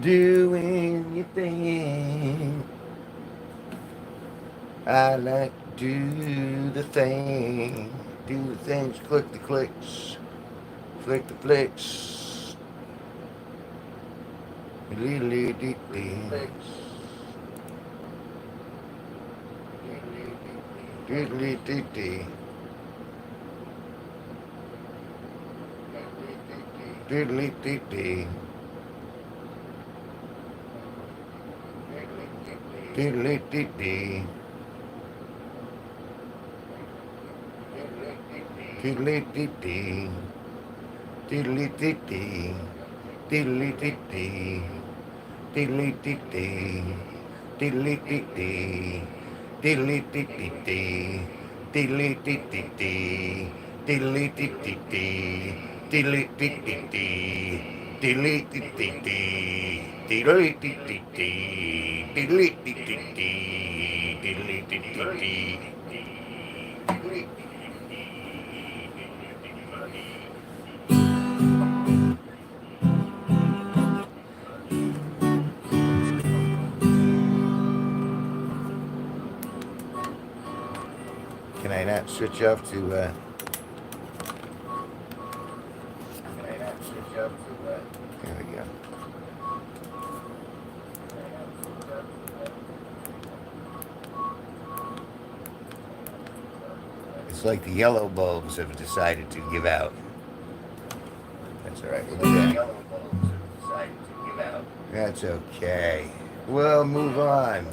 doing your thing. I like to do the thing. Do the things, click the clicks, flick the flicks. Diddly diddly. Diddly diddly. Diddly diddly. Diddly diddly. Diddly diddly. Diddly diddly. Diddly diddly. Diddly diddly. Diddly diddly. Diddly diddly. Diddly diddly. Diddly diddly. Diddly diddly. Diddly diddly. Diddly diddly. Diddly diddly. Diddly diddly. Can I not switch off to, there we go. It's like the yellow bulbs have decided to give out. That's all right. We'll do that. That's okay. We'll move on.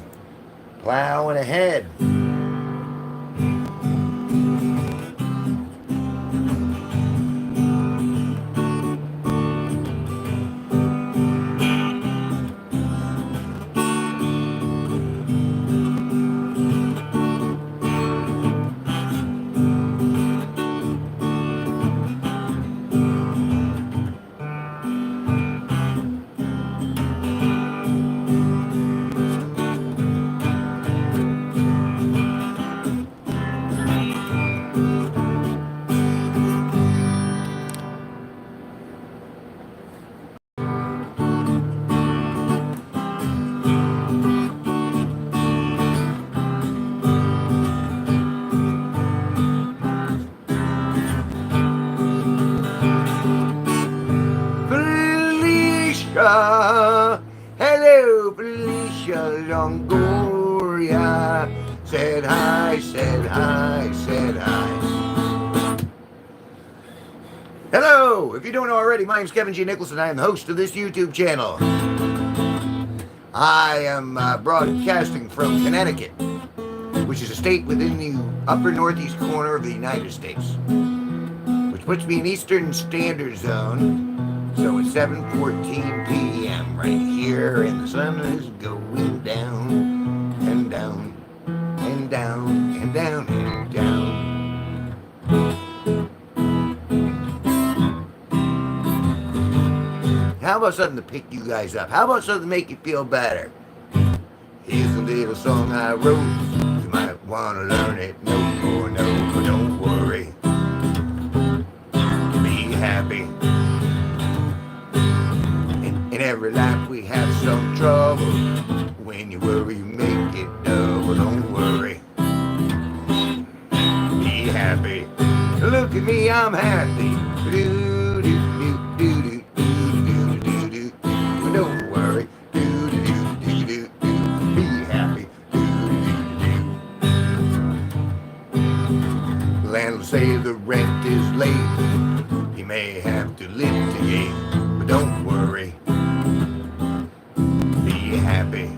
Plowing ahead. Hello, Felicia Longoria. Said hi, said hi, said hi. Hello, if you don't know already, my name's Kevin G Nicholson. I am the host of this YouTube channel. I am broadcasting from Connecticut, which is a state within the upper northeast corner of the United States, which puts me in Eastern Standard Zone. So it's 7:14 p.m. right here, and the sun is going down and down and down and down and down. How about something to pick you guys up? How about something to make you feel better? Here's a little song I wrote. You might want to learn it. No, don't worry. Be happy. In every life we have some trouble. When you worry, you make it double. Don't worry. Be happy. Look at me, I'm happy. Don't worry. Be happy. Landlord say the rent is late. You may have to litigate, but don't worry. Be happy.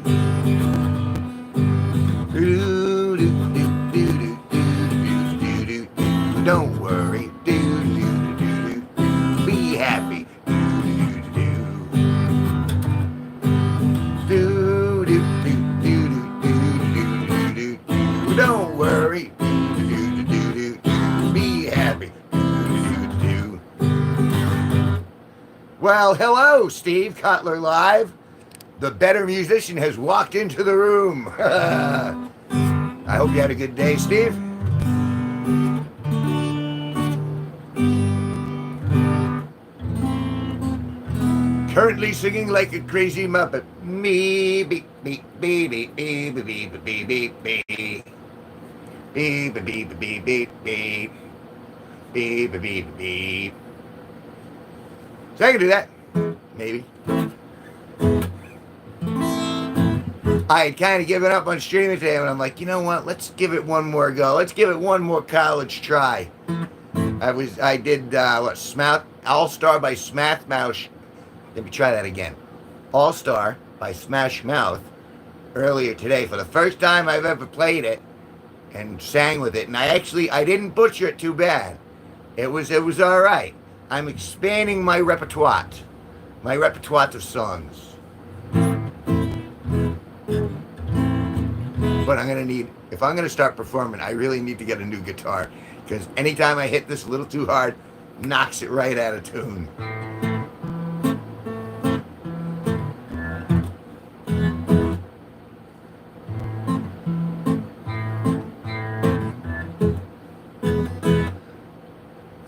Don't worry. Be happy. Don't worry. Be happy. Well, hello, Steve Cutler Live. The better musician has walked into the room. I hope you had a good day, Steve. Currently singing like a crazy muppet. Me, beep, beep, beep, beep, beep, beep, beep, beep, beep, beep. Beep, beep, beep, beep, beep, beep. Beep, beep, beep, beep. So I can do that. Maybe. I had kind of given up on streaming today, and I'm like, you know what? Let's give it one more go. Let's give it one more college try. I did All Star by Smash Mouth. Let me try that again. All Star by Smash Mouth earlier today for the first time I've ever played it and sang with it. And I didn't butcher it too bad. It was all right. I'm expanding my repertoire of songs. But if I'm gonna start performing, I really need to get a new guitar, because anytime I hit this a little too hard, knocks it right out of tune.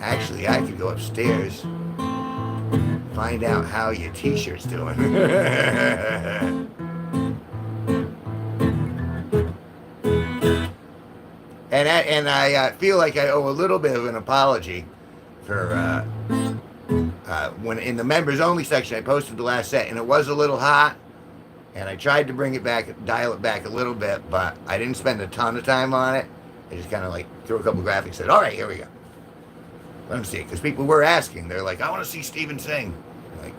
Actually, I could go upstairs, find out how your t-shirt's doing. And I feel like I owe a little bit of an apology for when in the members only section I posted the last set, and it was a little hot, and I tried to bring it back, dial it back a little bit, but I didn't spend a ton of time on it. I just kind of like threw a couple graphics, said, all right, here we go. Let them see it, because people were asking. They're like, I want to see Steven sing. I'm like,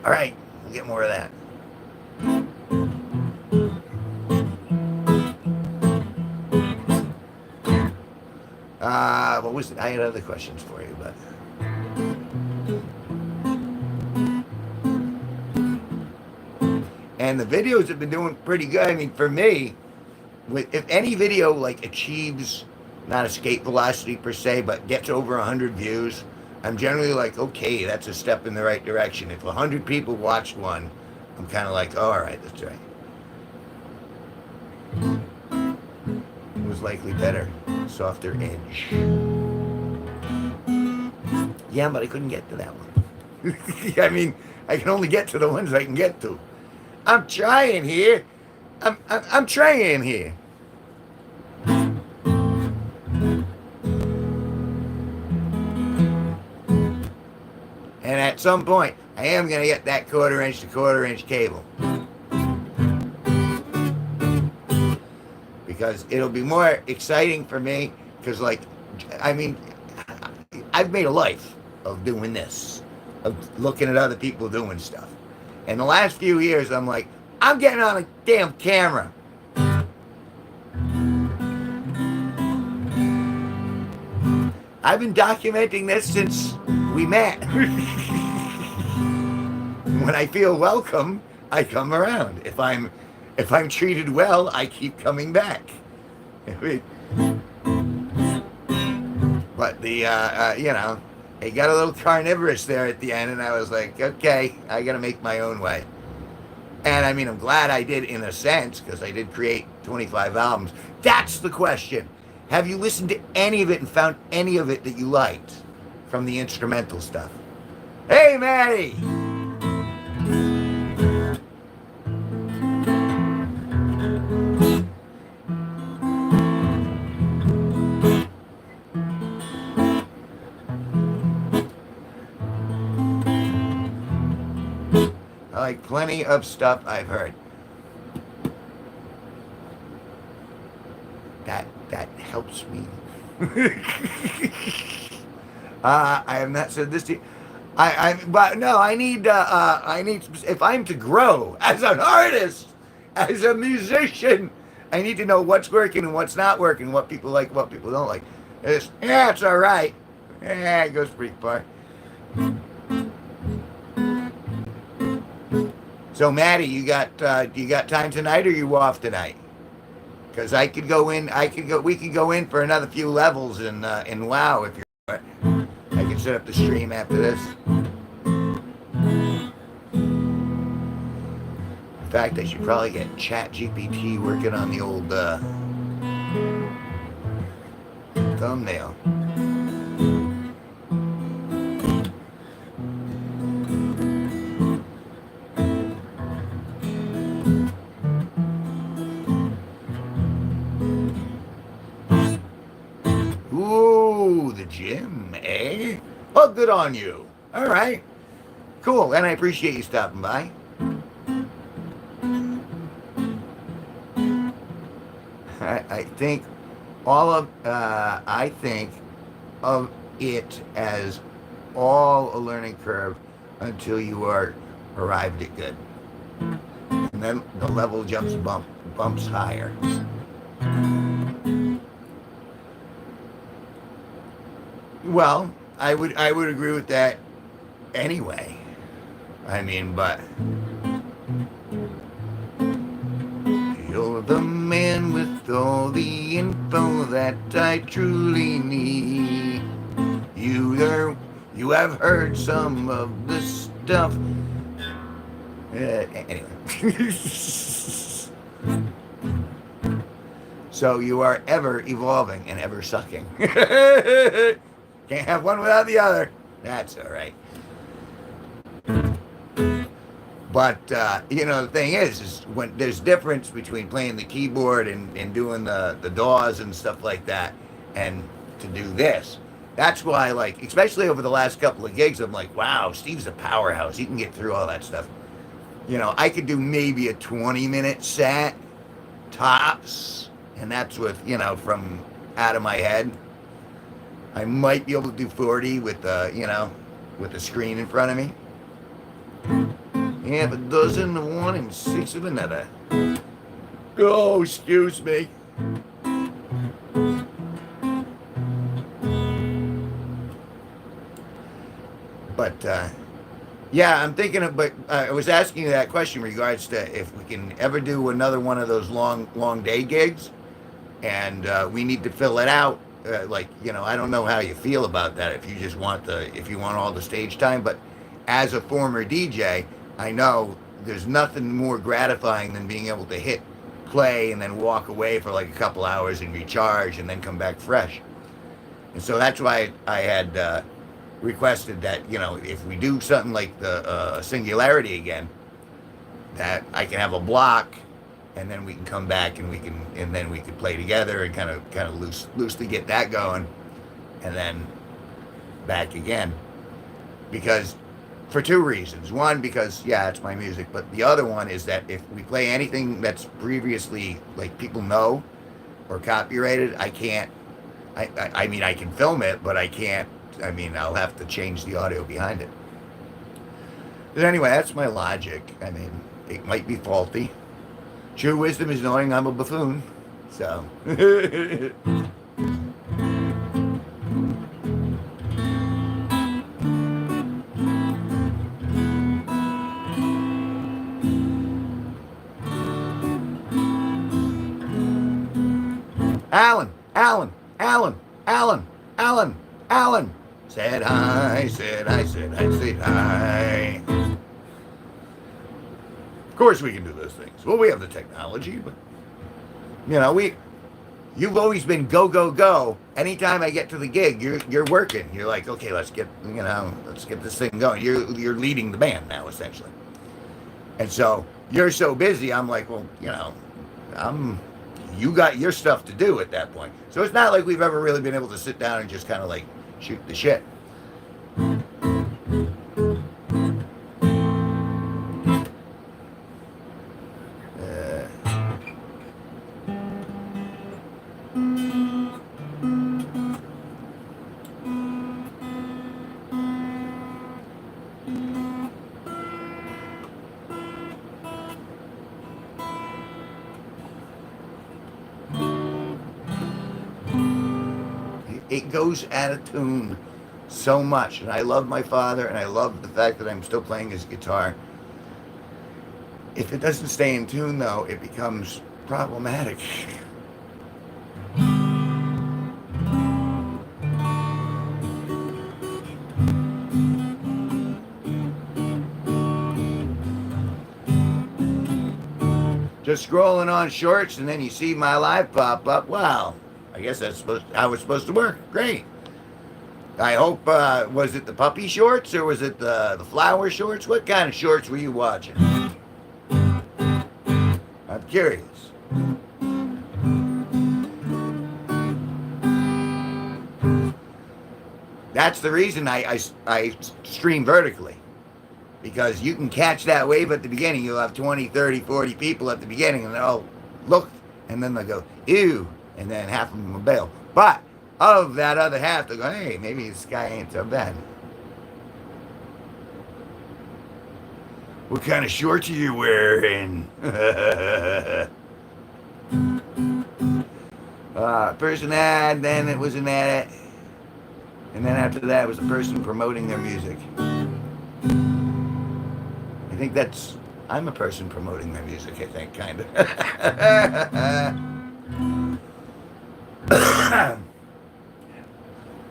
all right, we'll get more of that. What was it? I had other questions for you, but and the videos have been doing pretty good. I mean, for me, if any video like achieves not escape velocity per se, but gets over 100 views, I'm generally like, okay, that's a step in the right direction. If 100 people watched one, I'm kind of like, oh, all right, that's right. It was likely better, softer edge. Yeah, but I couldn't get to that one. I mean, I can only get to the ones I can get to. I'm trying here. I'm trying here. And at some point, I am going to get that quarter-inch to quarter-inch cable. Because it'll be more exciting for me. Because, like, I mean, I've made a life of doing this. Of looking at other people doing stuff. And the last few years, I'm like, I'm getting on a damn camera. I've been documenting this since we met. When I feel welcome, I come around. If I'm treated well, I keep coming back. But the you know, it got a little carnivorous there at the end, and I was like, okay, I got to make my own way. And I mean, I'm glad I did in a sense, because I did create 25 albums. That's the question. Have you listened to any of it and found any of it that you liked from the instrumental stuff? Hey, Maddie! I like plenty of stuff I've heard. That helps me. I have not said this to you. But no, I need, if I'm to grow as an artist, as a musician, I need to know what's working and what's not working, what people like, what people don't like. It's all right. Yeah, it goes pretty far. So, Maddie, you got time tonight, or are you off tonight? Because we could go in for another few levels in WoW if you're. I can set up the stream after this. In fact, I should probably get ChatGPT working on the old thumbnail. Well, good on you. All right. Cool. And I appreciate you stopping by. I think I think of it as all a learning curve until you are arrived at good. And then the level bumps higher. Well, I would agree with that anyway. I mean, but you're the man with all the info that I truly need. You have heard some of the stuff. Anyway. So you are ever evolving and ever sucking. Can't have one without the other. That's all right. But, the thing is when there's difference between playing the keyboard and doing the DAWs and stuff like that and to do this. That's why, like, especially over the last couple of gigs, I'm like, wow, Steve's a powerhouse. He can get through all that stuff. I could do maybe a 20-minute set, tops, and that's with, from out of my head. I might be able to do 40 with with the screen in front of me. Half a dozen of one and 6 of another. Oh, excuse me. But, yeah, I'm thinking of, but I was asking you that question in regards to if we can ever do another one of those long day gigs, and we need to fill it out. I don't know how you feel about that. If you want all the stage time, but as a former DJ, I know there's nothing more gratifying than being able to hit play and then walk away for like a couple hours and recharge and then come back fresh. And so that's why I had requested that, if we do something like the Singularity again, that I can have a block and then we can come back and then we can play together and kind of loosely get that going and then back again. Because for 2 reasons. One, because it's my music, but the other one is that if we play anything that's previously like people know or copyrighted, I can't. I mean, I can film it, but I can't. I mean, I'll have to change the audio behind it. But anyway, that's my logic. I mean, it might be faulty. True wisdom is knowing I'm a buffoon. So. Alan. Said hi. Of course we can do those things. Well, we have the technology, but, you've always been go. Anytime I get to the gig, you're working. You're like, okay, let's get this thing going. You're leading the band now, essentially. And so you're so busy, I'm like, well, you got your stuff to do at that point. So it's not like we've ever really been able to sit down and just kind of like shoot the shit. It goes out of tune so much, and I love my father, and I love the fact that I'm still playing his guitar. If it doesn't stay in tune, though, it becomes problematic. Just scrolling on shorts, and then you see my live pop up. Wow. I guess that's how it's supposed to work. Great. I hope, was it the puppy shorts or was it the flower shorts? What kind of shorts were you watching? I'm curious. That's the reason I stream vertically. Because you can catch that wave at the beginning. You'll have 20, 30, 40 people at the beginning, and they'll look, and then they'll go, ew, and then half of them will bail. But of that other half, they'll go, hey, maybe this guy ain't so bad. What kind of shorts are you wearing? Person ad, then it was an ad, and then after that it was a person promoting their music. I think I'm a person promoting my music, I think, kind of.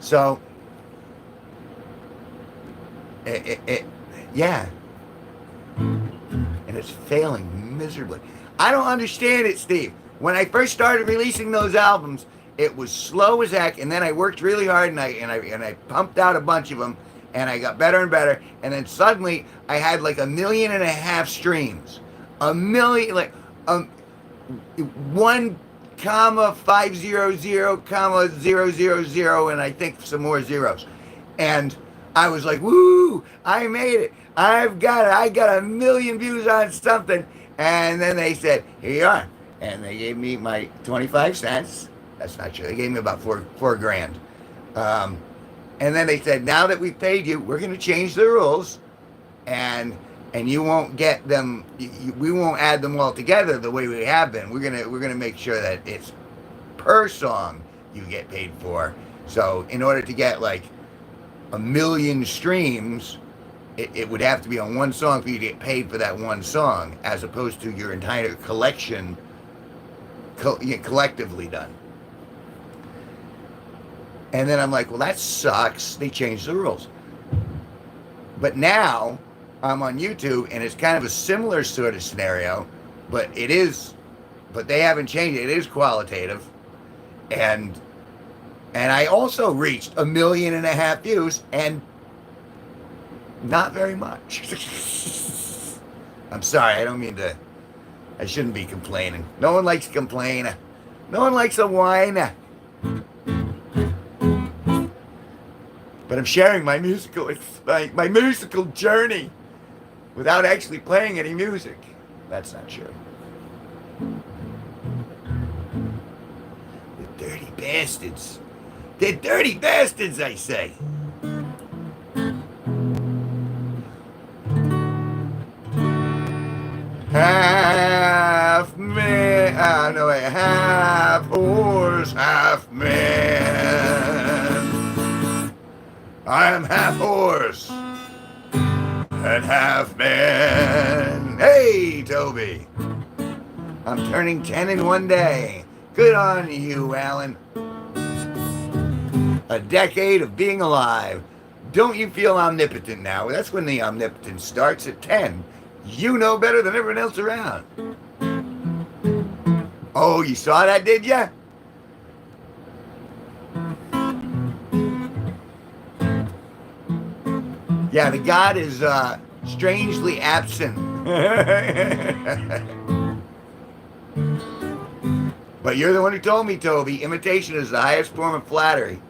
So, yeah. And it's failing miserably. I don't understand it, Steve. When I first started releasing those albums, it was slow as heck, and then I worked really hard, and I pumped out a bunch of them, and I got better and better, and then suddenly I had like 1.5 million streams, 1,500,000,000, and I think some more zeros, and I was like, woo, I made it. I got 1 million views on something. And then they said, here you are. And they gave me my 25 cents. That's not true. They gave me about four grand. And then they said, now that we've paid you, we're going to change the rules. And you won't get them. We won't add them all together the way we have been. We're gonna make sure that it's per song you get paid for. So in order to get like 1 million streams, it would have to be on one song for you to get paid for that one song, as opposed to your entire collection collectively done. And then I'm like, well, that sucks. They changed the rules. But now I'm on YouTube, and it's kind of a similar sort of scenario, but they haven't changed it. It is qualitative. And I also reached 1.5 million views, and not very much. I'm sorry, I shouldn't be complaining. No one likes complaining. No one likes a whiner. But I'm sharing my musical journey without actually playing any music. That's not true. The dirty bastards. They're dirty bastards, I say. Half man, half horse, half man. I am half horse and half man. Hey, Toby. I'm turning 10 in one day. Good on you, Alan. A decade of being alive. Don't you feel omnipotent now? That's when the omnipotence starts at 10. You know better than everyone else around. Oh, you saw that, did ya? Yeah, the God is strangely absent. But you're the one who told me, Toby, imitation is the highest form of flattery.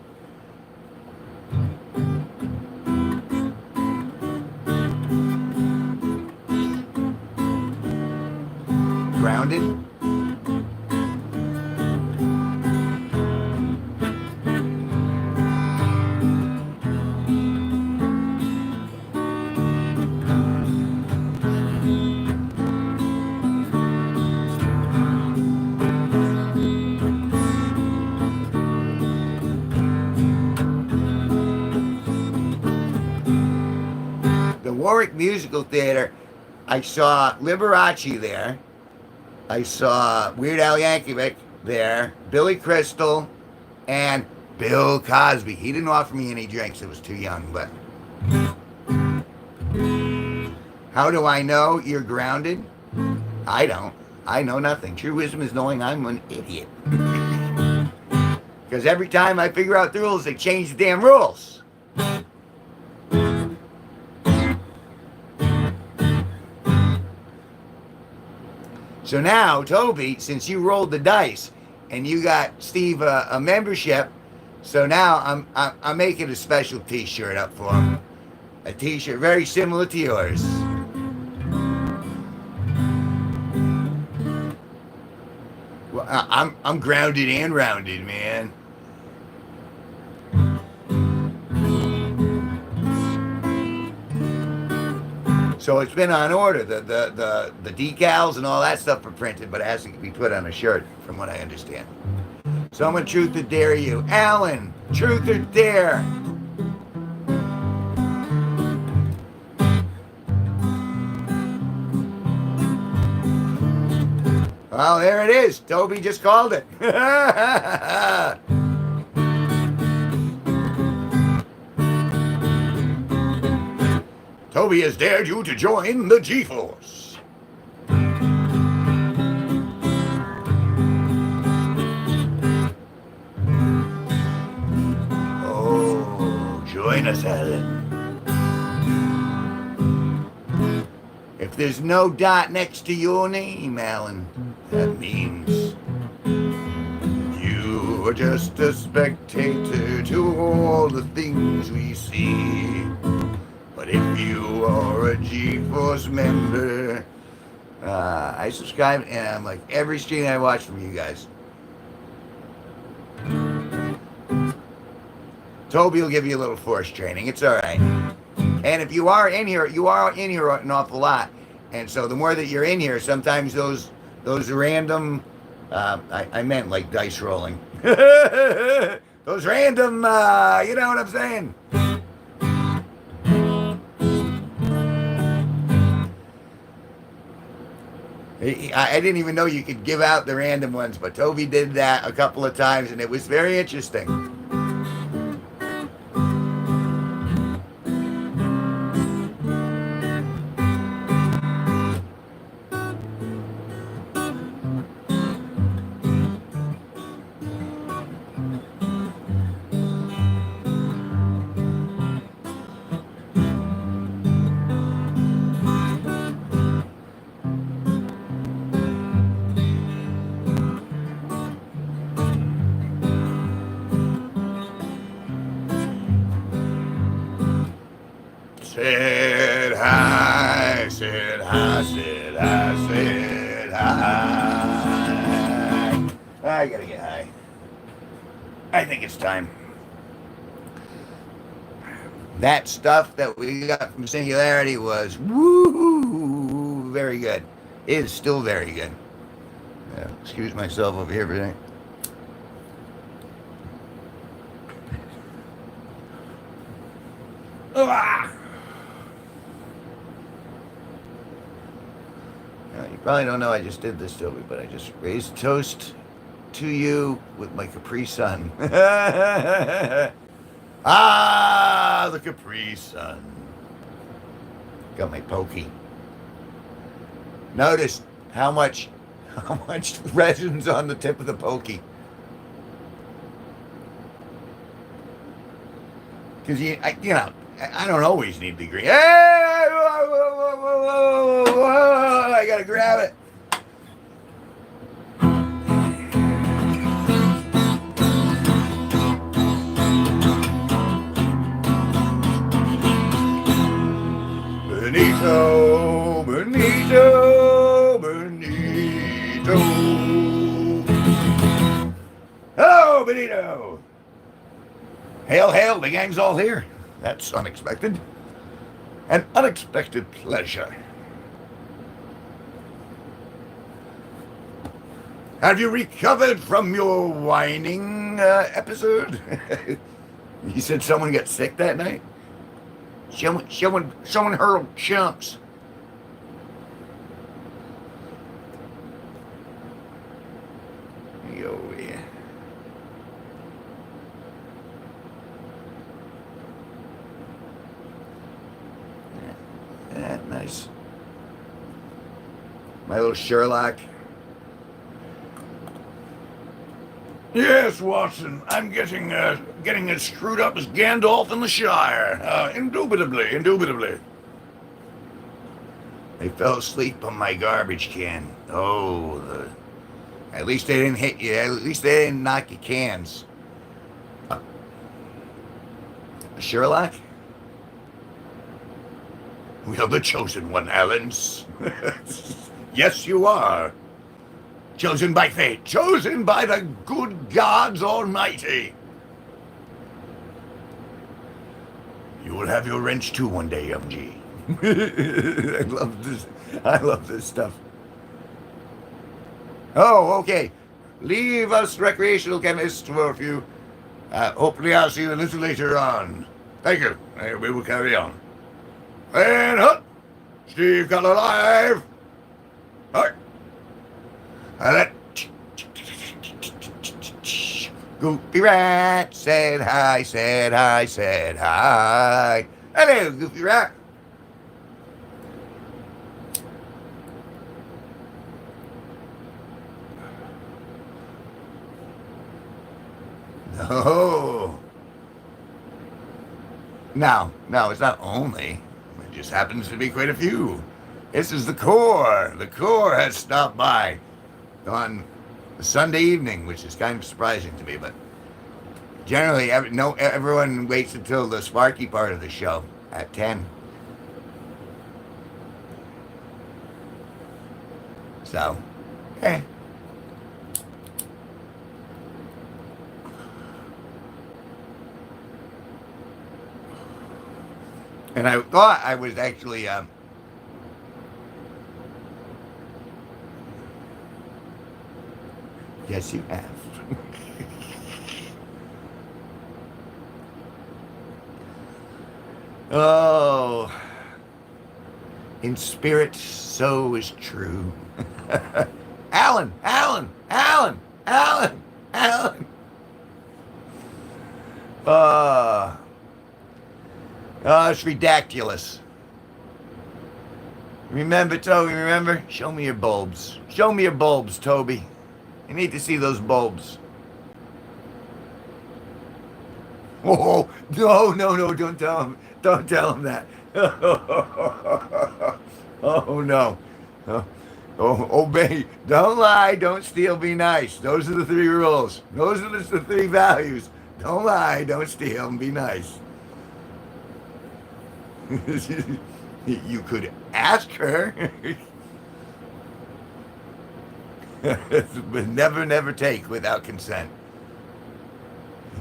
Grounded? The Warwick Musical Theater, I saw Liberace there. I saw Weird Al Yankovic there, Billy Crystal, and Bill Cosby. He didn't offer me any drinks. It was too young, but... How do I know you're grounded? I don't. I know nothing. True wisdom is knowing I'm an idiot. Because every time I figure out the rules, they change the damn rules. So now, Toby, since you rolled the dice and you got Steve a membership So now I'm making a special T-shirt up for him. A T-shirt very similar to yours. Well, I'm grounded and rounded, man. So it's been on order. The decals and all that stuff are printed, but it has to be put on a shirt, from what I understand. So I'm gonna truth or dare you, Alan. Truth or dare? Well, there it is. Toby just called it. Toby has dared you to join the G-Force. Oh, join us, Alan. If there's no dot next to your name, Alan, that means you are just a spectator to all the things we see. But if you are a G-Force member, I subscribe and I'm like every stream I watch from you guys. Toby will give you a little force training. It's all right. And if you are in here an awful lot. And so the more that you're in here, sometimes those random, I meant like dice rolling. Those random, you know what I'm saying? I didn't even know you could give out the random ones, but Toby did that a couple of times, and it was very interesting. Said hi, said hi, said hi, said hi. I gotta get high. I think it's time. That stuff that we got from Singularity was woo, very good. It is still very good. Excuse myself over here for a second. Ah! You probably don't know I just did this, Toby, but I just raised toast to you with my Capri Sun. Ah, the Capri Sun. Got my pokey. Notice how much resin's on the tip of the pokey. Because I don't always need the green. Hey, I gotta grab it. Benito, Benito, Benito. Hello, Benito. Hail, hail, the gang's all here. That's unexpected. An unexpected pleasure. Have you recovered from your whining episode? You said someone got sick that night? Someone hurled chumps. Yo, yeah. Yeah, nice. My little Sherlock. Yes, Watson, I'm getting as screwed up as Gandalf in the Shire. Indubitably. They fell asleep on my garbage can. Oh, at least they didn't hit you. At least they didn't knock your cans. Sherlock? We are the chosen one, Allens. Yes, you are. Chosen by fate, chosen by the good gods almighty. You will have your wrench too one day, young G. I love this. I love this stuff. Oh, okay. Leave us recreational chemists for a few. Hopefully I'll see you a little later on. Thank you. We will carry on. And up. Steve got alive. All right. That Goofy Rat said hi, said hi, said hi. Hello, Goofy Rat. No. No, it's not only. It just happens to be quite a few. This is the core. The core has stopped by on a Sunday evening, which is kind of surprising to me, but generally everyone waits until the Sparky part of the show at 10. So, eh. And I thought I was actually yes, you have. Oh, in spirit, so is true. Alan, Alan, Alan, Alan, Alan. It's ridiculous. Remember, Toby, remember? Show me your bulbs. Show me your bulbs, Toby. I need to see those bulbs. Oh, no, don't tell him. Don't tell him that. Oh, no. Obey. Don't lie. Don't steal. Be nice. Those are the 3 rules. Those are the 3 values. Don't lie. Don't steal. And be nice. You could ask her. But never take without consent.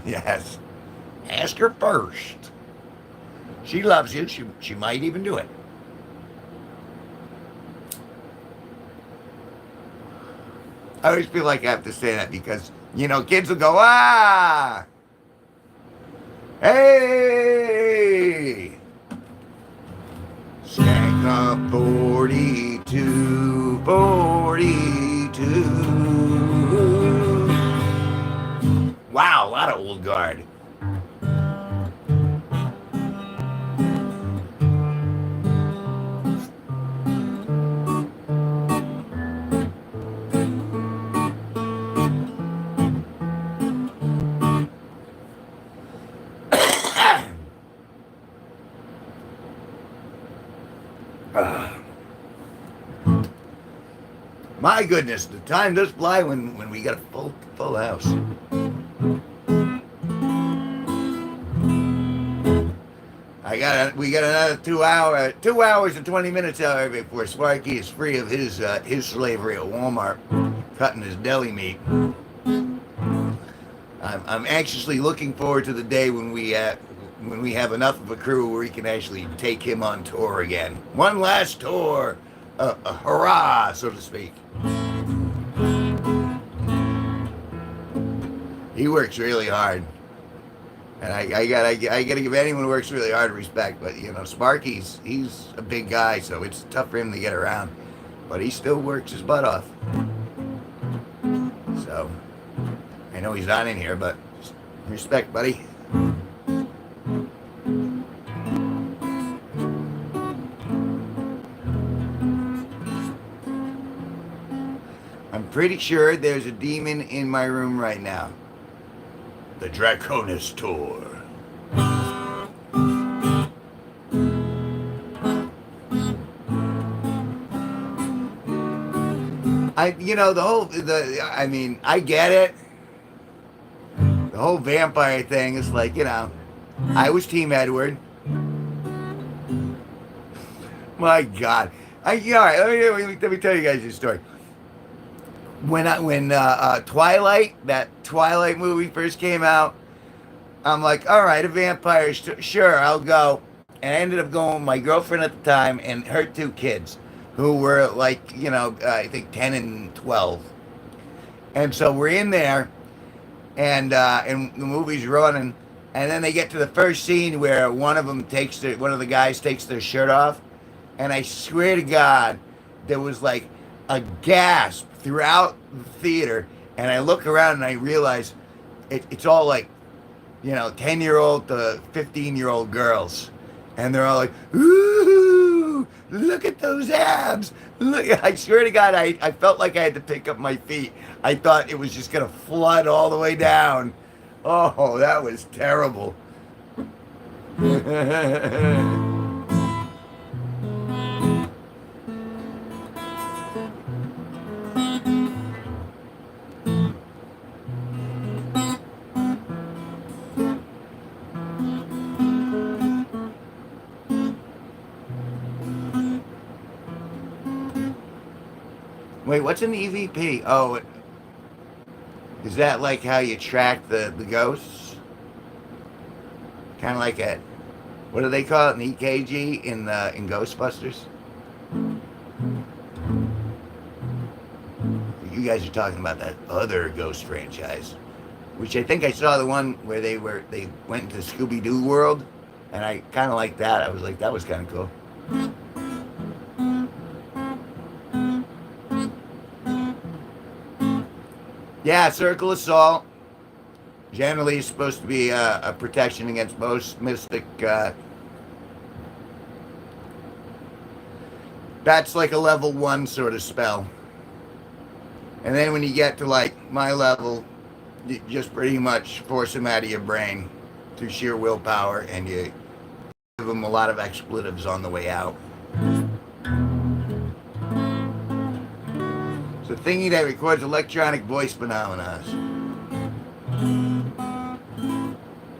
Yes. Ask her first. She loves you. She might even do it. I always feel like I have to say that because, kids will go, ah! Hey! Stack up 42, 42. Wow, a lot of old guard. My goodness, the time does fly when we got a full house. We got another 2 hours and 20 minutes, however, before Sparky is free of his slavery at Walmart, cutting his deli meat. I'm anxiously looking forward to the day when we have enough of a crew where we can actually take him on tour again. One last tour, a hurrah, so to speak. He works really hard, and I gotta give anyone who works really hard respect. But Sparky's he's a big guy, so it's tough for him to get around. But he still works his butt off. So I know he's not in here, but respect, buddy. I'm pretty sure there's a demon in my room right now. The Draconis Tour. I get it. The whole vampire thing is like, I was Team Edward. My God. All right, let me tell you guys this story. When Twilight, that Twilight movie first came out, I'm like, all right, a vampire, sure, I'll go. And I ended up going with my girlfriend at the time and her two kids, who were like, I think 10 and 12. And so we're in there, and the movie's running, and then they get to the first scene where one of the guys takes their shirt off, and I swear to God, there was like a gasp throughout the theater, and I look around and I realize it's all like 10-year-old to 15-year-old girls. And they're all like, ooh, look at those abs. Look, I swear to God, I felt like I had to pick up my feet. I thought it was just going to flood all the way down. Oh, that was terrible. Wait, what's an EVP? Oh, is that like how you track the ghosts? Kind of like what do they call it, an EKG in Ghostbusters? You guys are talking about that other Ghost franchise, which I think I saw the one where they went into Scooby-Doo world, and I kind of like that. I was like, that was kind of cool. Yeah, Circle of Salt. Generally, is supposed to be a protection against most mystic. That's like a level 1 sort of spell. And then when you get to like my level, you just pretty much force them out of your brain through sheer willpower, and you give them a lot of expletives on the way out. It's a thingy that records electronic voice phenomena.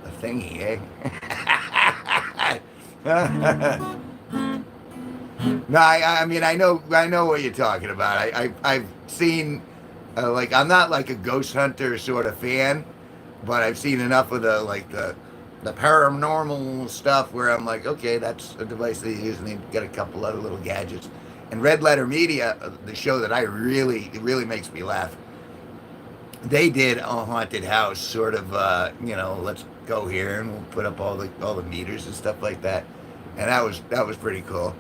A thingy, eh? No, I mean I know what you're talking about. I've seen I'm not like a ghost hunter sort of fan, but I've seen enough of the paranormal stuff where I'm like, okay, that's a device they use, and they get a couple other little gadgets. And Red Letter Media, the show that it really makes me laugh. They did a haunted house sort of, let's go here and we'll put up all the meters and stuff like that, and that was pretty cool.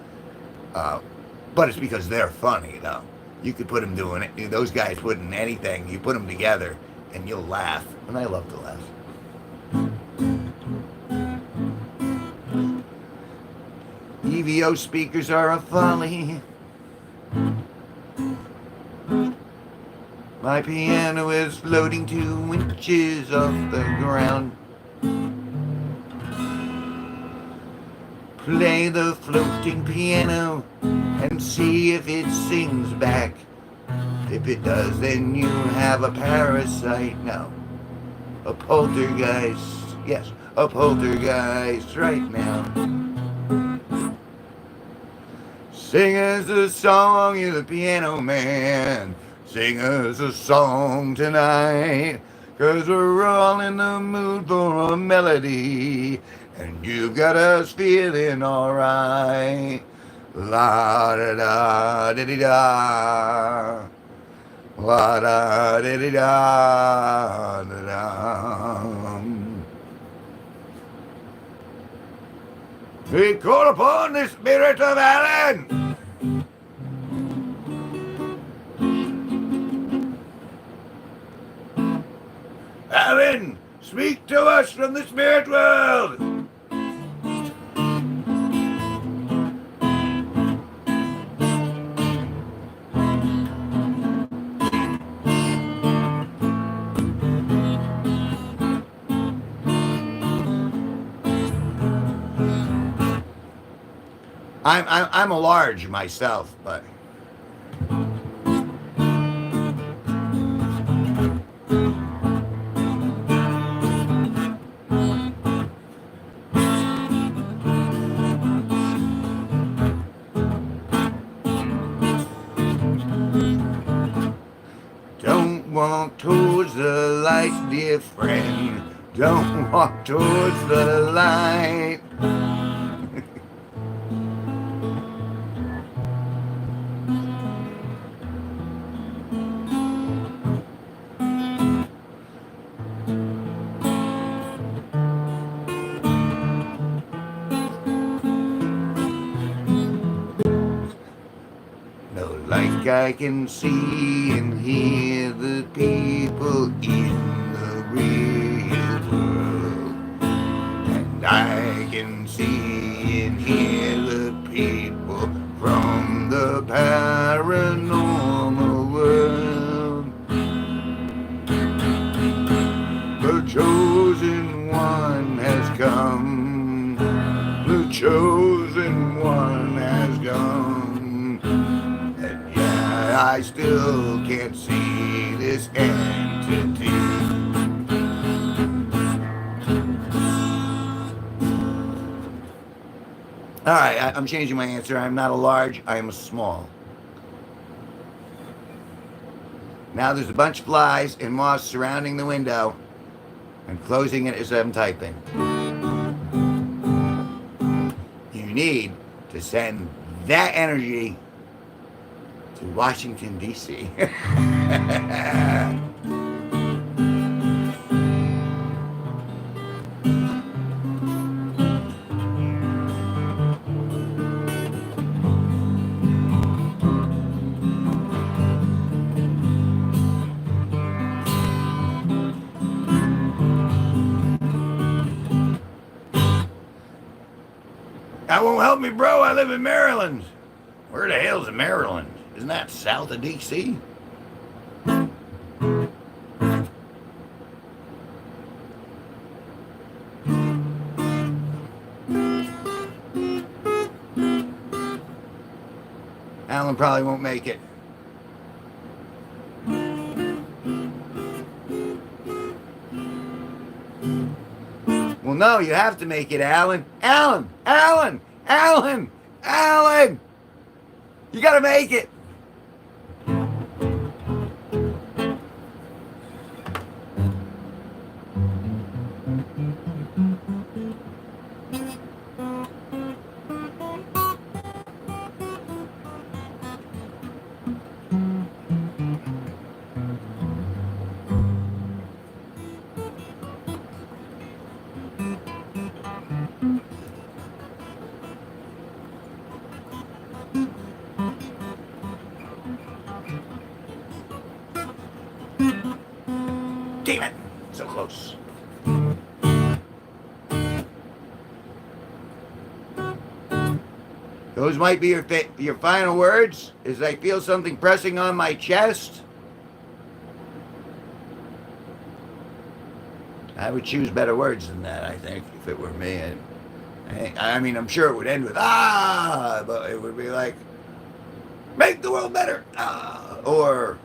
But it's because they're funny, though. You could put them doing it. Those guys put in anything. You put them together, and you'll laugh. And I love to laugh. EVO speakers are a folly. My piano is floating 2 inches off the ground. Play the floating piano and see if it sings back. If it does, then you have a parasite. No, a poltergeist. Yes, a poltergeist right now. Sing us a song, you're the piano man. Sing us a song tonight, 'cause we're all in the mood for a melody, and you've got us feeling alright. La da da da da, la da da da da da. We call upon the spirit of Alan. Alan, speak to us from the spirit world. I'm a large myself, but walk towards the light, dear friend. Don't walk towards the light. No, like I can see and hear the people in the real world. And I can see and hear the people from the paranormal world. The chosen one has come. The chosen one has come. And yeah, I still can't see this entity. Alright, I'm changing my answer. I'm not a large, I am a small. Now there's a bunch of flies and moths surrounding the window. I'm closing it as I'm typing. You need to send that energy to Washington, D.C. That won't help me, bro. I live in Maryland. Where the hell's Maryland? Isn't that south of D.C.? Alan probably won't make it. Well, no, you have to make it, Alan. Alan! Alan! Alan! Alan! You gotta make it! Damn it! So close. Those might be your final words, as I feel something pressing on my chest. I would choose better words than that, I think, if it were me. I mean, I'm sure it would end with, ah, but it would be like, make the world better, ah, or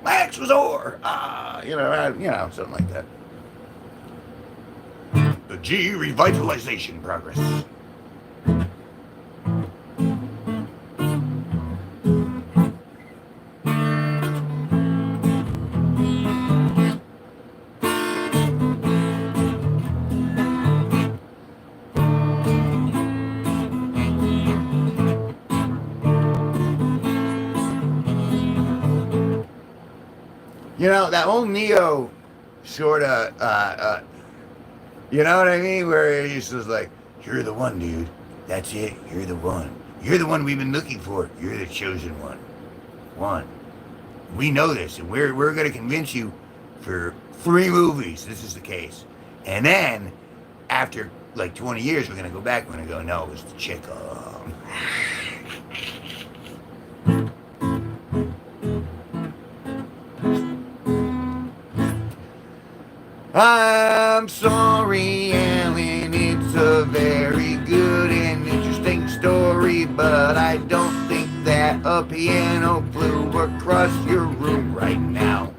Max was or, something like that. The G revitalization progress. You know, that whole Neo sort of, you know what I mean? Where he's just like, you're the one, dude. That's it. You're the one. You're the one we've been looking for. You're the chosen one. One. We know this, and we're going to convince you for 3 movies this is the case. And then, after like 20 years, we're going to go back. We're going to go, no, it was the chick. I'm sorry, Alan, it's a very good and interesting story, but I don't think that a piano flew across your room right now.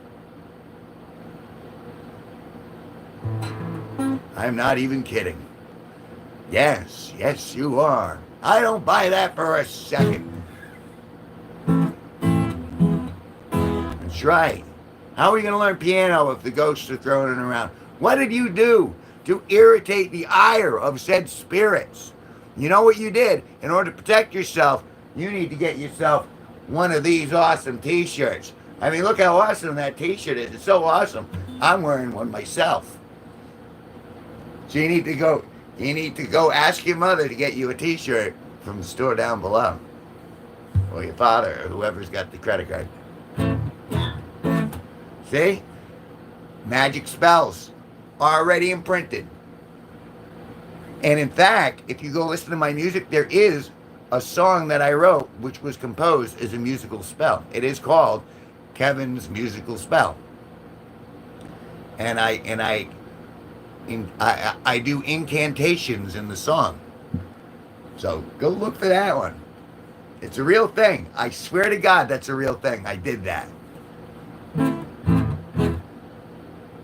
I'm not even kidding. Yes, you are. I don't buy that for a second. That's right. How are you going to learn piano if the ghosts are throwing it around? What did you do to irritate the ire of said spirits? You know what you did? In order to protect yourself, you need to get yourself one of these awesome t-shirts. I mean, look how awesome that t-shirt is. It's so awesome. I'm wearing one myself. So you need to go ask your mother to get you a t-shirt from the store down below. Or your father, or whoever's got the credit card. See? Magic spells already imprinted. And in fact, if you go listen to my music, there is a song that I wrote which was composed as a musical spell. It is called Kevin's Musical Spell. And I do incantations in the song. So go look for that one. It's a real thing. I swear to God, that's a real thing. I did that.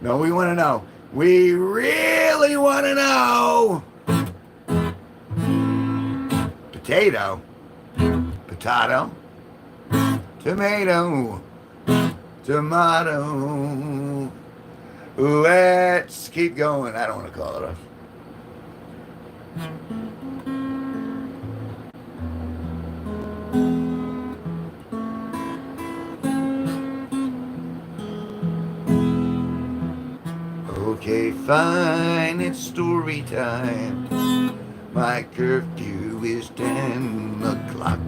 No, we want to know. We really want to know. Potato. Potato. Tomato. Tomato. Let's keep going. I don't want to call it off. Okay, fine, it's story time. My curfew is 10 o'clock.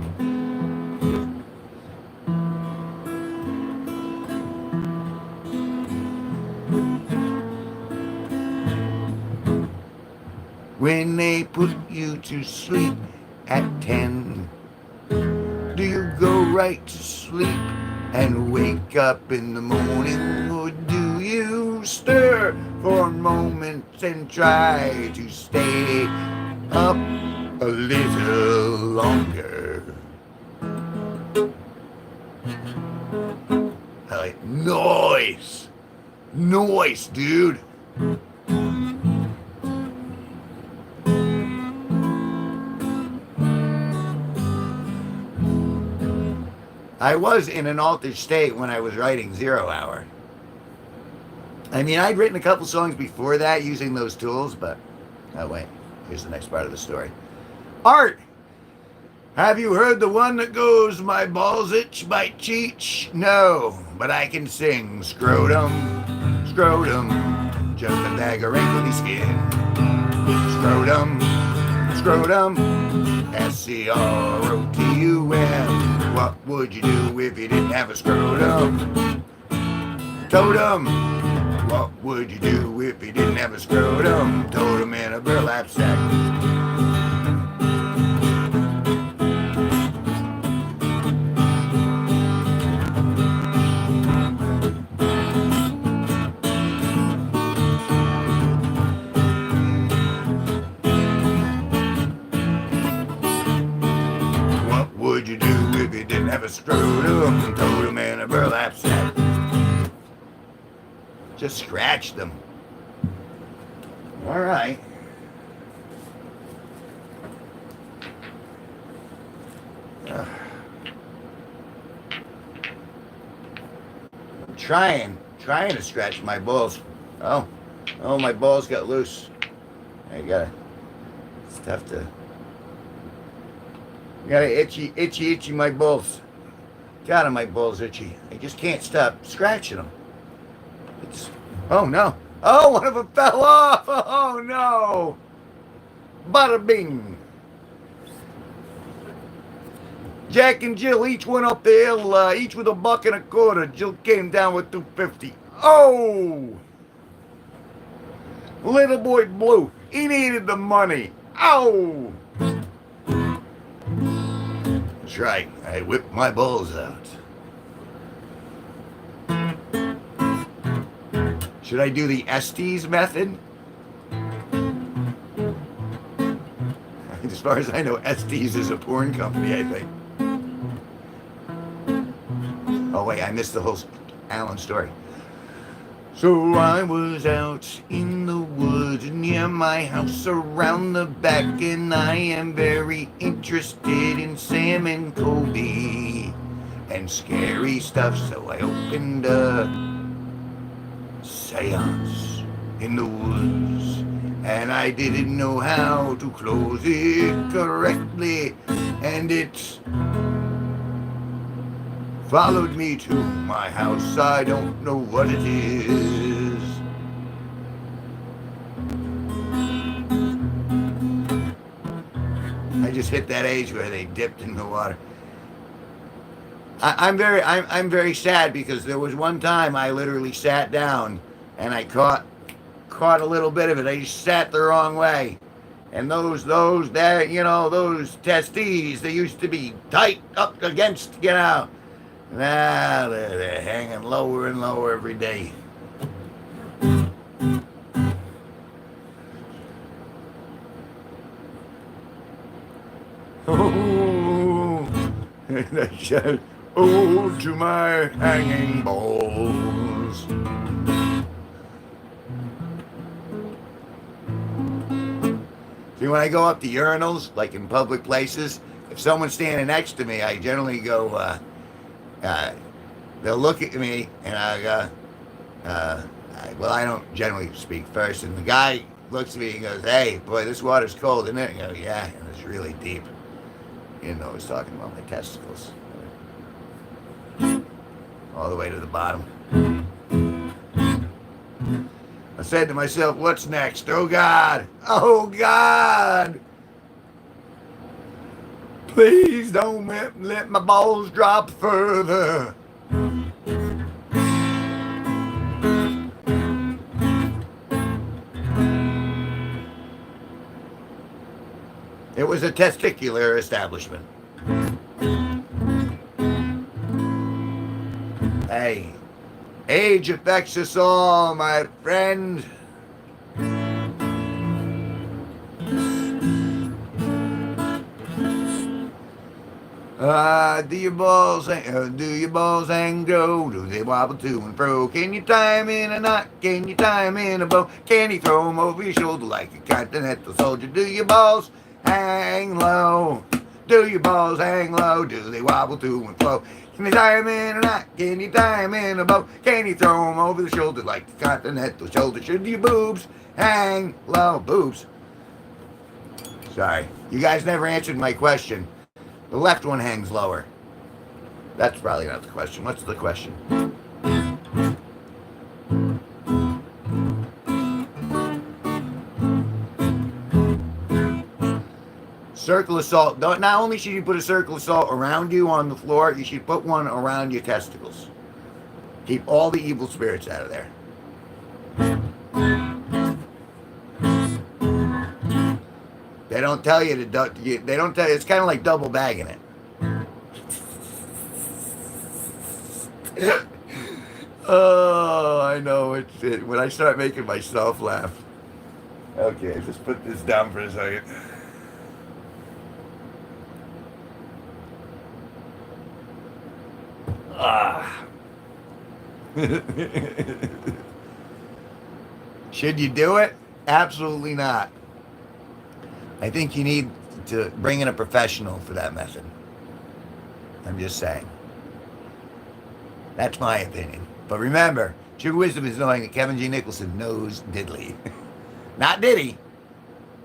When they put you to sleep at 10, do you go right to sleep and wake up in the morning, or do you stir for a moment and try to stay up a little longer? I like noise. Noise, dude. I was in an altered state when I was writing 0 Hour. I mean, I'd written a couple songs before that using those tools, but... Oh, wait. Here's the next part of the story. Art! Have you heard the one that goes, my balls itch, my cheech? No, but I can sing scrotum, scrotum, just a bag of wrinkly skin. Scrotum, scrotum, S-C-R-O-T-U-M. What would you do if you didn't have a scrotum? Totem. What would you do if you didn't have a scrotum? Totem in a burlap sack. What would you do if you didn't have a scrotum? Totem in a burlap sack. Just scratch them. All right. I'm trying to scratch my balls. Oh, my balls got loose. I gotta. It's tough to. Gotta itchy my balls. God, my balls itchy. I just can't stop scratching them. Oh no. Oh, one of them fell off. Oh no. Bada bing. Jack and Jill each went up the hill, each with $1.25. Jill came down with $2.50. Oh. Little boy Blue, he needed the money. Oh. That's right. I whipped my balls out. Should I do the Estes method? As far as I know, Estes is a porn company, I think. Oh, wait, I missed the whole Alan story. So I was out in the woods near my house around the back, and I am very interested in Sam and Colby and scary stuff, so I opened seance in the woods, and I didn't know how to close it correctly, and it followed me to my house. I don't know what it is. I just hit that age where they dipped in the water. I'm very sad because there was one time I literally sat down and I caught a little bit of it. I just sat the wrong way, and those testes, they used to be tight up against, now they're hanging lower and lower every day. Oh, to my hanging balls. See, when I go up to urinals, like in public places, if someone's standing next to me, I generally go, they'll look at me, and I go, I don't generally speak first, and the guy looks at me and goes, "Hey, boy, this water's cold, isn't it?" I go, "Yeah," and it's really deep. You know, I was talking about my testicles. All the way to the bottom. I said to myself, what's next? Oh, God. Oh, God. Please don't let my balls drop further. It was a testicular establishment. Hey, age affects us all, my friend. Do your balls hang low? Do they wobble to and fro? Can you tie 'em in a knot? Can you tie 'em in a bow? Can you throw 'em over your shoulder like a continental soldier? Do your balls hang low? Do your balls hang low? Do they wobble to and fro? Can you tie 'em in a knot? Can you tie 'em in a bow? Can you throw 'em over the shoulder like a continental soldier? Should your boobs hang low? Boobs. Sorry, you guys never answered my question. The left one hangs lower. That's probably not the question. What's the question? Circle of salt. Not only should you put a circle of salt around you on the floor, you should put one around your testicles. Keep all the evil spirits out of there. They don't tell you to. They don't tell you. It's kind of like double bagging it. Oh, I know it's it. When I start making myself laugh. Okay, just put this down for a second. Should you do it? Absolutely not. I think you need to bring in a professional for that method. I'm just saying. That's my opinion. But remember, true wisdom is knowing that Kevin G Nicholson knows diddly. Not Diddy.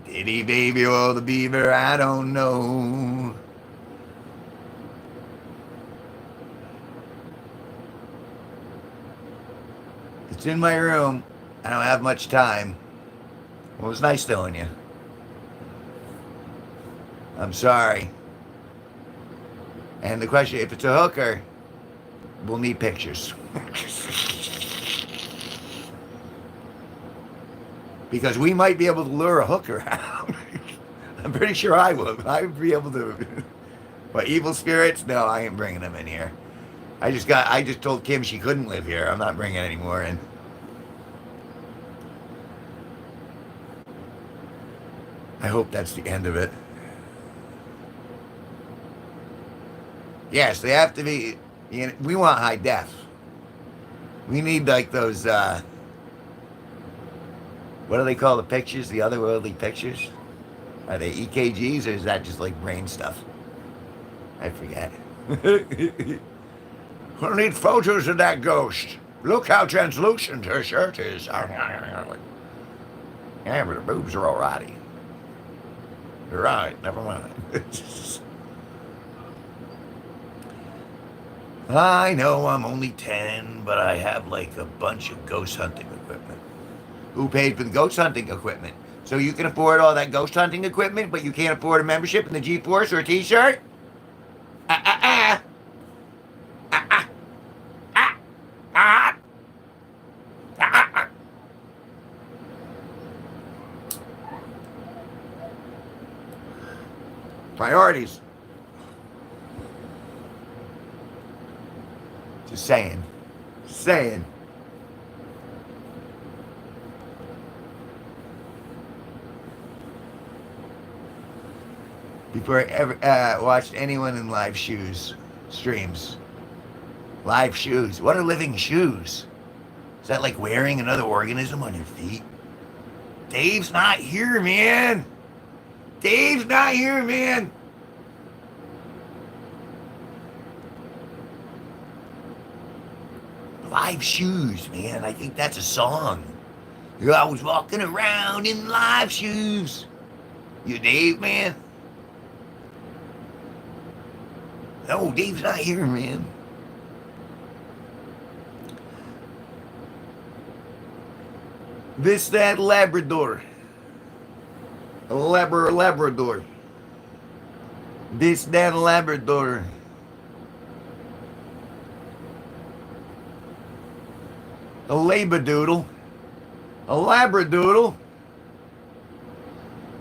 Diddy, baby, or the beaver, I don't know. It's in my room. I don't have much time. Well, it was nice knowing you. I'm sorry. And the question, if it's a hooker, we'll need pictures. Because we might be able to lure a hooker out. I'm pretty sure I would. I would be able to. But evil spirits? No, I ain't bringing them in here. I just told Kim she couldn't live here. I'm not bringing any more in. I hope that's the end of it. Yes, they have to be. You know, we want high def. We need like those. What do they call the pictures? The otherworldly pictures? Are they EKGs or is that just like brain stuff? I forget. I need photos of that ghost. Look how translucent her shirt is. Yeah, but her boobs are alrighty. You're right, never mind. I know I'm only 10, but I have like a bunch of ghost hunting equipment. Who paid for the ghost hunting equipment? So you can afford all that ghost hunting equipment, but you can't afford a membership in the G-Force or a t-shirt? Ah, ah, ah. Ah, ah. Ah, ah. Ah, ah. Priorities. Just saying. Saying. Before I ever watched anyone in live shoes streams. Live shoes. What are living shoes? Is that like wearing another organism on your feet? Dave's not here, man. Dave's not here, man. Live shoes, man. I think that's a song. You're always walking around in live shoes. You Dave, man? No, Dave's not here, man. This, that Labrador. A Labrador. This, that Labrador. A Labradoodle. A Labradoodle.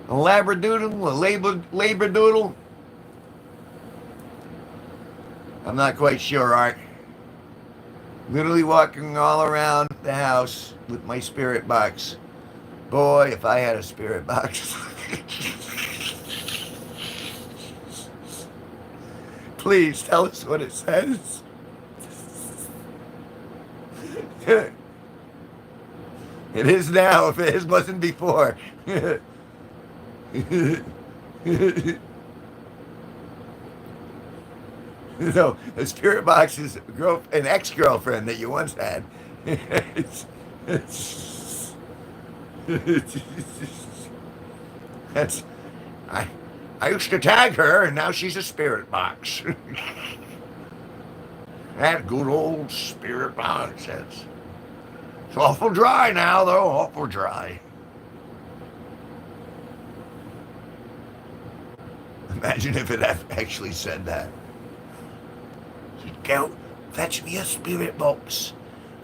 A Labradoodle. A Labradoodle. I'm not quite sure, Art. Literally walking all around the house with my spirit box. Boy, if I had a spirit box. Please tell us what it says. It is now if it wasn't before. No, a spirit box is an ex-girlfriend that you once had. That's I used to tag her, and now she's a spirit box. That good old spirit box. It's awful dry now, though. Awful dry. Imagine if it actually said that. Go fetch me a spirit box.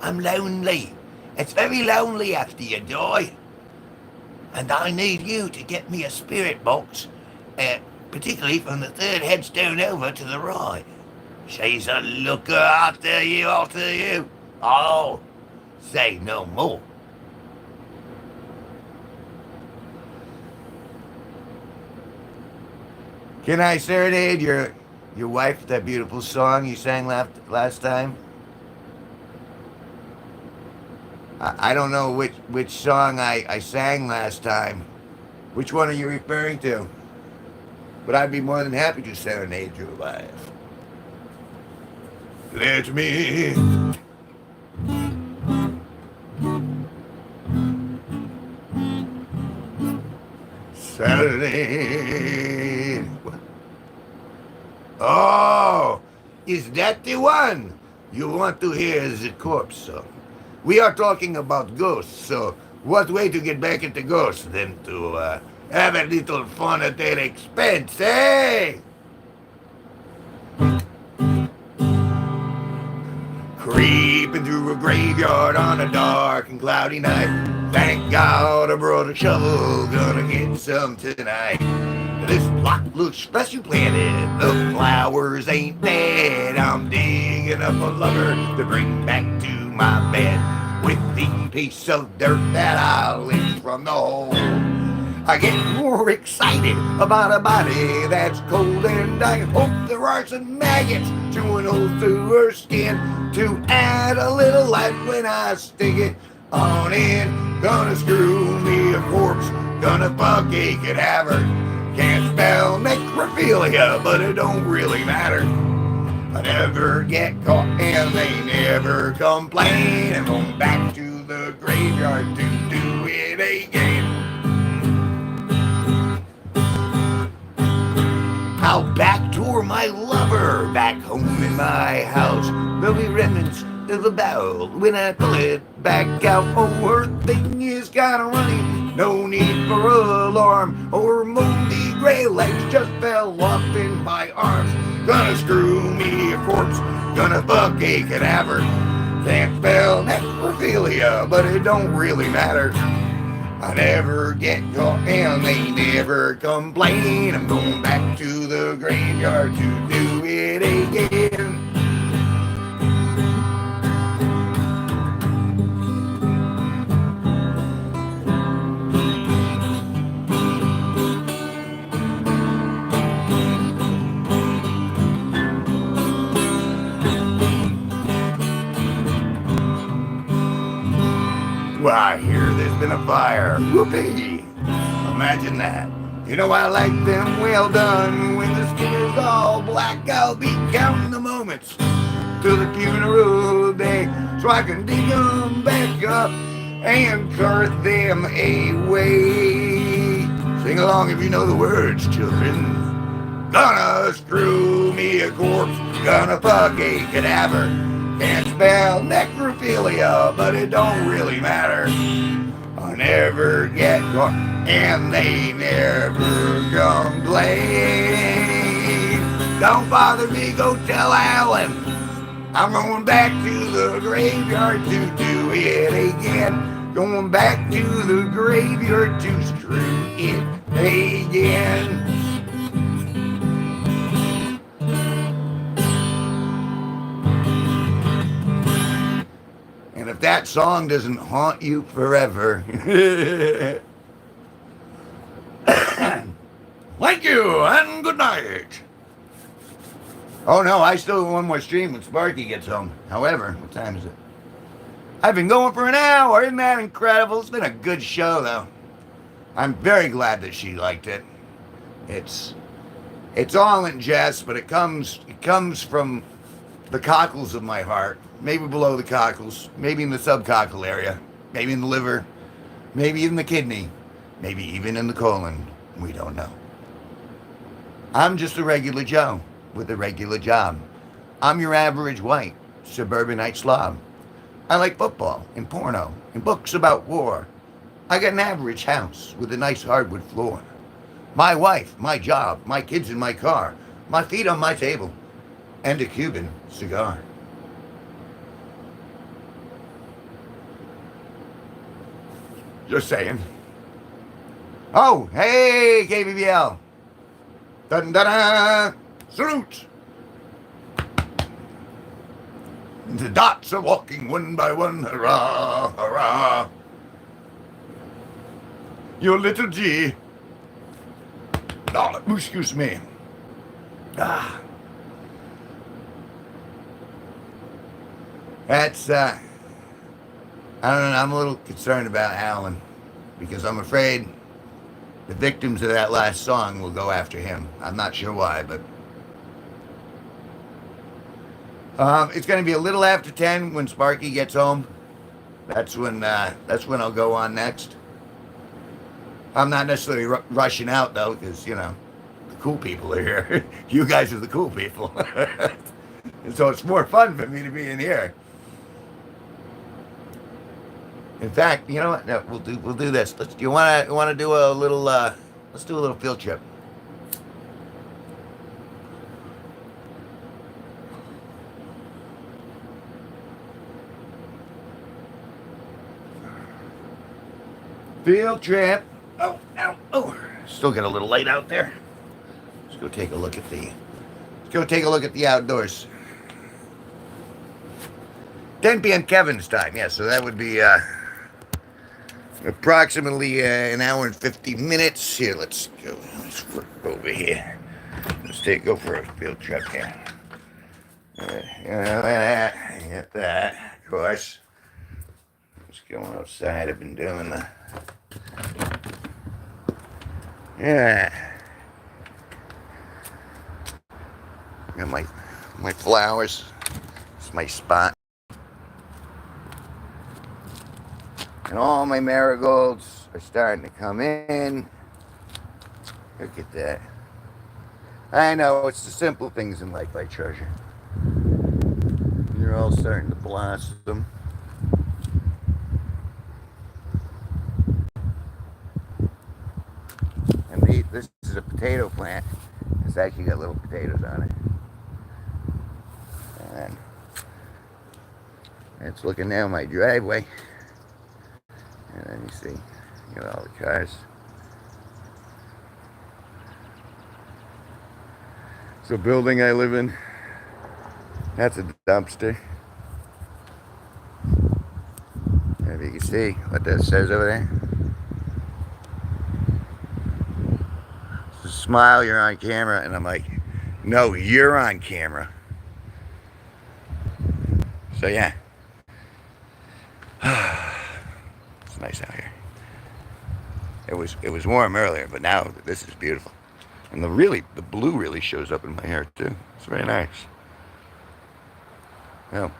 I'm lonely. It's very lonely after you die. And I need you to get me a spirit box, particularly from the third headstone over to the right. She's a looker after you, Oh, say no more. Can I serenade your wife that beautiful song you sang last time? I don't know which song I sang last time. Which one are you referring to? But I'd be more than happy to serenade your wife. Let me serenade. Oh, is that the one you want to hear the corpse song? We are talking about ghosts, so what way to get back into ghosts than to have a little fun at their expense, eh? Creeping through a graveyard on a dark and cloudy night. Thank God I brought a shovel, gonna get some tonight. This block looks freshly planted, the flowers ain't dead. I'm digging up a lugger to bring back to my bed with the piece of dirt that I licked from the hole. I get more excited about a body that's cold and I hope there are some maggots chewing holes through her skin to add a little life when I stick it on in. Gonna screw me a corpse, gonna fuck a cadaver. Can't spell necrophilia, but it don't really matter. I never get caught and they never complain. I'm going back to the graveyard to do it again. I'll backdoor my lover back home in my house. There'll be remnants of a barrel when I pull it back out. Oh, her thing is kinda runny, no need for alarm. Or moldy gray legs just fell off in my arms. Gonna screw me a corpse, gonna fuck a cadaver. Can't spell necrophilia, but it don't really matter. I never get caught and they never complain. I'm going back to the graveyard to do it again. Well, I hear there's been a fire. Whoopee! Imagine that. You know I like them well done. When the skin is all black, I'll be counting the moments till the funeral day, so I can dig them back up and cart them away. Sing along if you know the words, children. Gonna screw me a corpse, gonna fuck a cadaver. Can't spell necrophilia, but it don't really matter. I never get caught, and they never complain. Don't bother me, go tell Alan. I'm going back to the graveyard to do it again. Going back to the graveyard to screw it again. And if that song doesn't haunt you forever, thank you and good night. Oh no, I still have one more stream when Sparky gets home. However, what time is it? I've been going for an hour. Isn't that incredible? It's been a good show, though. I'm very glad that she liked it. It's all in jest, but it comes from the cockles of my heart. Maybe below the cockles, maybe in the subcockle area, maybe in the liver, maybe in the kidney, maybe even in the colon. We don't know. I'm just a regular Joe with a regular job. I'm your average white suburbanite slob. I like football and porno and books about war. I got an average house with a nice hardwood floor. My wife, my job, my kids in my car, my feet on my table, and a Cuban cigar. Just saying. Oh, hey, KBBL. Dun-dun-dun. Salute. The dots are walking one by one. Hurrah, hurrah. Your little G. Oh, excuse me. That's, I don't know, I'm a little concerned about Alan because I'm afraid the victims of that last song will go after him. I'm not sure why, but it's going to be a little after 10 when Sparky gets home. That's when I'll go on next. I'm not necessarily rushing out though, because the cool people are here. You guys are the cool people, and so it's more fun for me to be in here. In fact, you know what? No, we'll do this. You want to do a little? Let's do a little field trip. Field trip. Oh, ow, oh! Still got a little light out there. Let's go take a look at the outdoors. 10 p.m. Kevin's time. Yeah, so that would be approximately an hour and 50 minutes. Here, let's go. Let's work over here. Let's go for a field trip here. Get that, of course. Just going outside. I've been doing the. Yeah. Got My flowers. It's my spot. And all my marigolds are starting to come in. Look at that. I know, it's the simple things in life I treasure. They're all starting to blossom. And this is a potato plant. It's actually got little potatoes on it. And it's looking down my driveway. And then you see, you know, all the cars. It's a building I live in. That's a dumpster. If you can see what that says over there. So smile, you're on camera. And I'm like, no, you're on camera. So yeah. It's nice out here. It was warm earlier, but now this is beautiful. And the blue really shows up in my hair too. It's very nice. Well,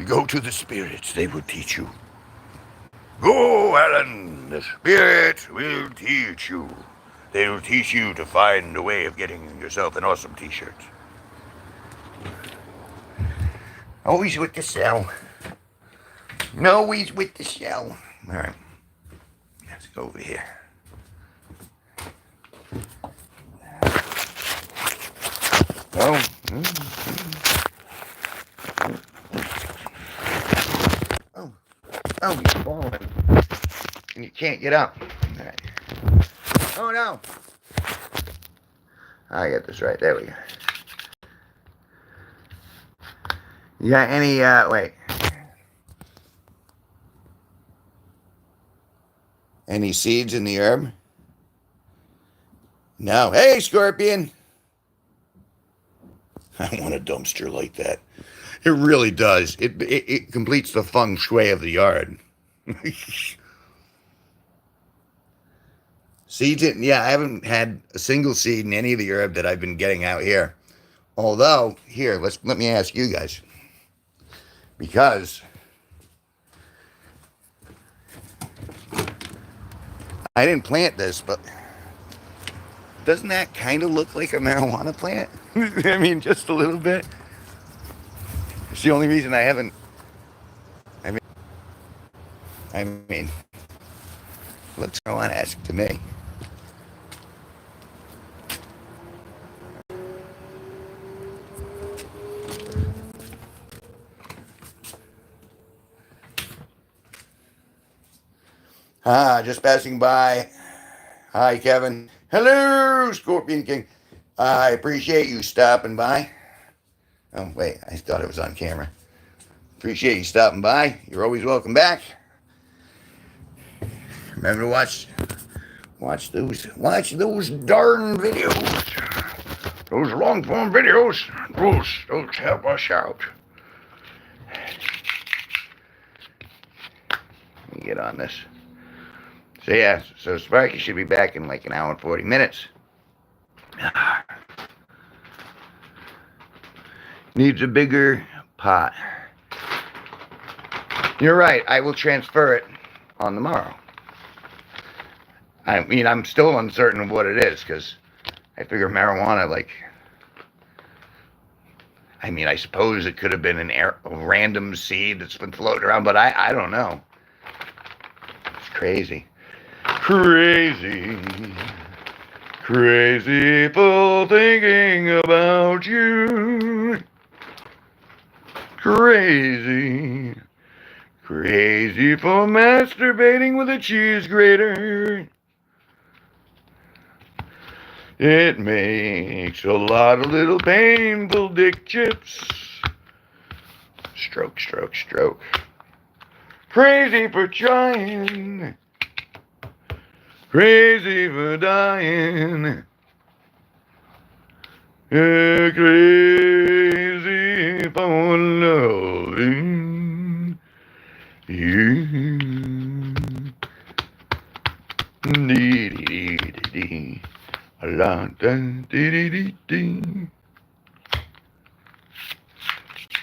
go to the spirits, they will teach you. Go, Alan, the spirits will teach you. They will teach you to find a way of getting yourself an awesome t-shirt. Always with the shell. Always with the shell. All right, let's go over here. Oh. Oh, you're falling. And you can't get up. All right. Oh, no. I got this right. There we go. You got any, wait. Any seeds in the herb? No. Hey, scorpion. I want a dumpster like that. It really does. It completes the feng shui of the yard. Seeds in, yeah, I haven't had a single seed in any of the herb that I've been getting out here. Although, here, let me ask you guys. Because I didn't plant this, but doesn't that kind of look like a marijuana plant? I mean, just a little bit. It's the only reason I haven't. I mean, looks marijuana-esque to me. Just passing by. Hi, Kevin. Hello, Scorpion King. I appreciate you stopping by. Oh, wait, I thought it was on camera. Appreciate you stopping by. You're always welcome back. Remember to watch those darn videos. Those long form videos. Those help us out. Let me get on this. So yeah, so Sparky should be back in like an hour and 40 minutes. Needs a bigger pot. You're right, I will transfer it on the morrow. I mean, I'm still uncertain of what it is, because I figure marijuana, like, I mean, I suppose it could have been a random seed that's been floating around, but I don't know. It's crazy. Crazy for thinking about you. Crazy for masturbating with a cheese grater. It makes a lot of little painful dick chips. Stroke, stroke, stroke. Crazy for trying. Crazy for dying. Yeah, crazy for loving you. Dee, dee, dee, dee, dee. A lot. Dun, dee, dee, dee, dee.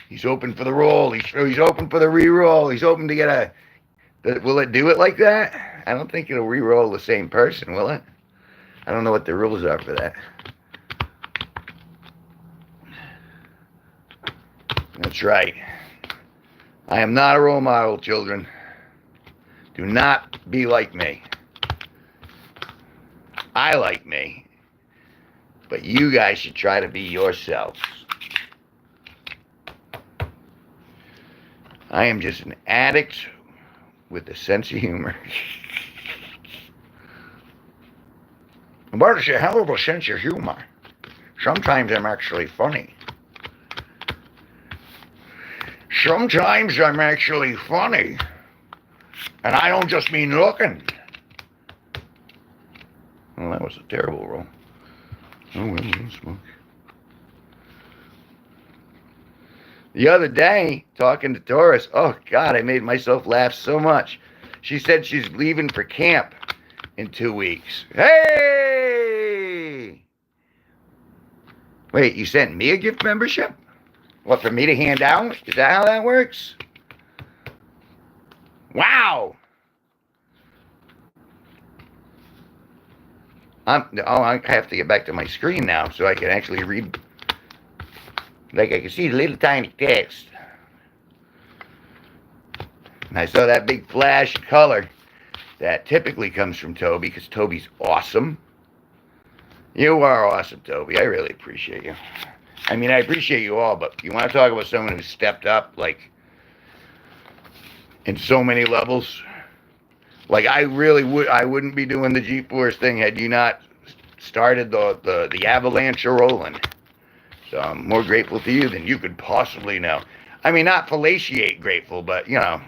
He's open for the roll. He's open for the re-roll. He's open to get a... Will it do it like that? I don't think it'll re-roll the same person, will it? I don't know what the rules are for that. That's right. I am not a role model, children. Do not be like me. I like me. But you guys should try to be yourselves. I am just an addict with a sense of humor. But it's a hell of a sense of humor. Sometimes I'm actually funny. Sometimes I'm actually funny. And I don't just mean looking. Well, that was a terrible roll. Oh, well, no smoke. The other day, talking to Doris, oh, God, I made myself laugh so much. She said she's leaving for camp in 2 weeks. Hey! Wait, you sent me a gift membership? What, for me to hand out? Is that how that works? Wow! I have to get back to my screen now so I can actually read. Like I can see the little tiny text. And I saw that big flash of color that typically comes from Toby because Toby's awesome. You are awesome, Toby. I really appreciate you. I mean, I appreciate you all, but you want to talk about someone who stepped up, like, in so many levels? Like, I wouldn't be doing the G-Force thing had you not started the avalanche rolling. So I'm more grateful to you than you could possibly know. I mean, not fellatiate grateful, but, you know,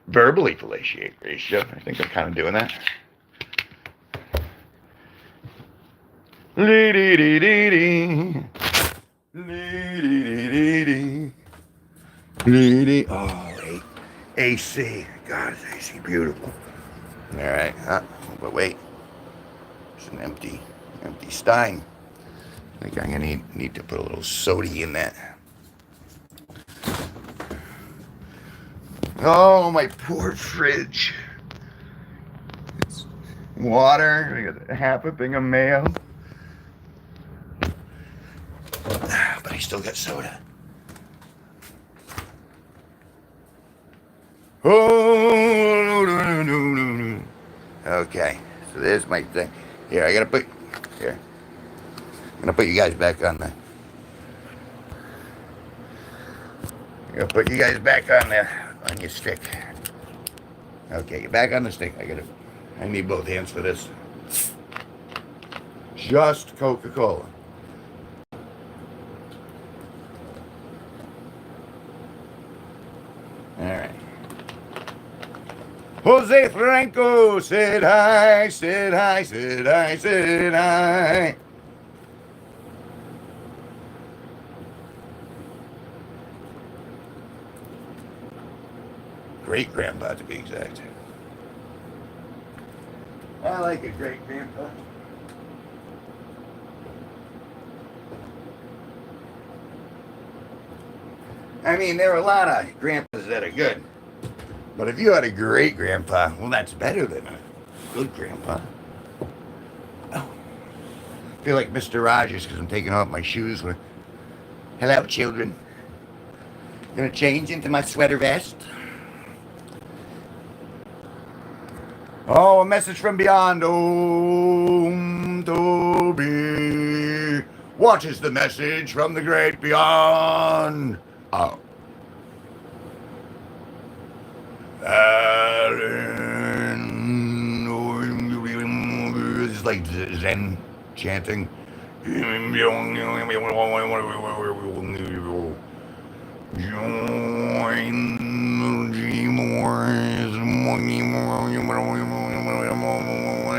verbally fellatiate grateful. I think I'm kind of doing that. Oh, AC. God, is AC beautiful. All right, but wait. It's an empty stein. I think I'm gonna need to put a little soda in that. Oh, my poor fridge. It's water. I got half a thing of mayo. But I still got soda. Oh, no. Okay, so there's my thing. Here, I'm gonna put you guys back on the. I'm gonna put you guys back on your stick. Okay, get back on the stick. I need both hands for this. Just Coca-Cola. All right. Jose Franco said hi, said hi, said hi, said hi. Great grandpa, to be exact. I like a great grandpa. I mean, there are a lot of grandpas that are good. But if you had a great grandpa, well, that's better than a good grandpa. Oh. I feel like Mr. Rogers because I'm taking off my shoes. Hello, children. Gonna change into my sweater vest. Oh, a message from beyond. Oh, Toby. What is the message from the great beyond? Oh. It's like Zen chanting.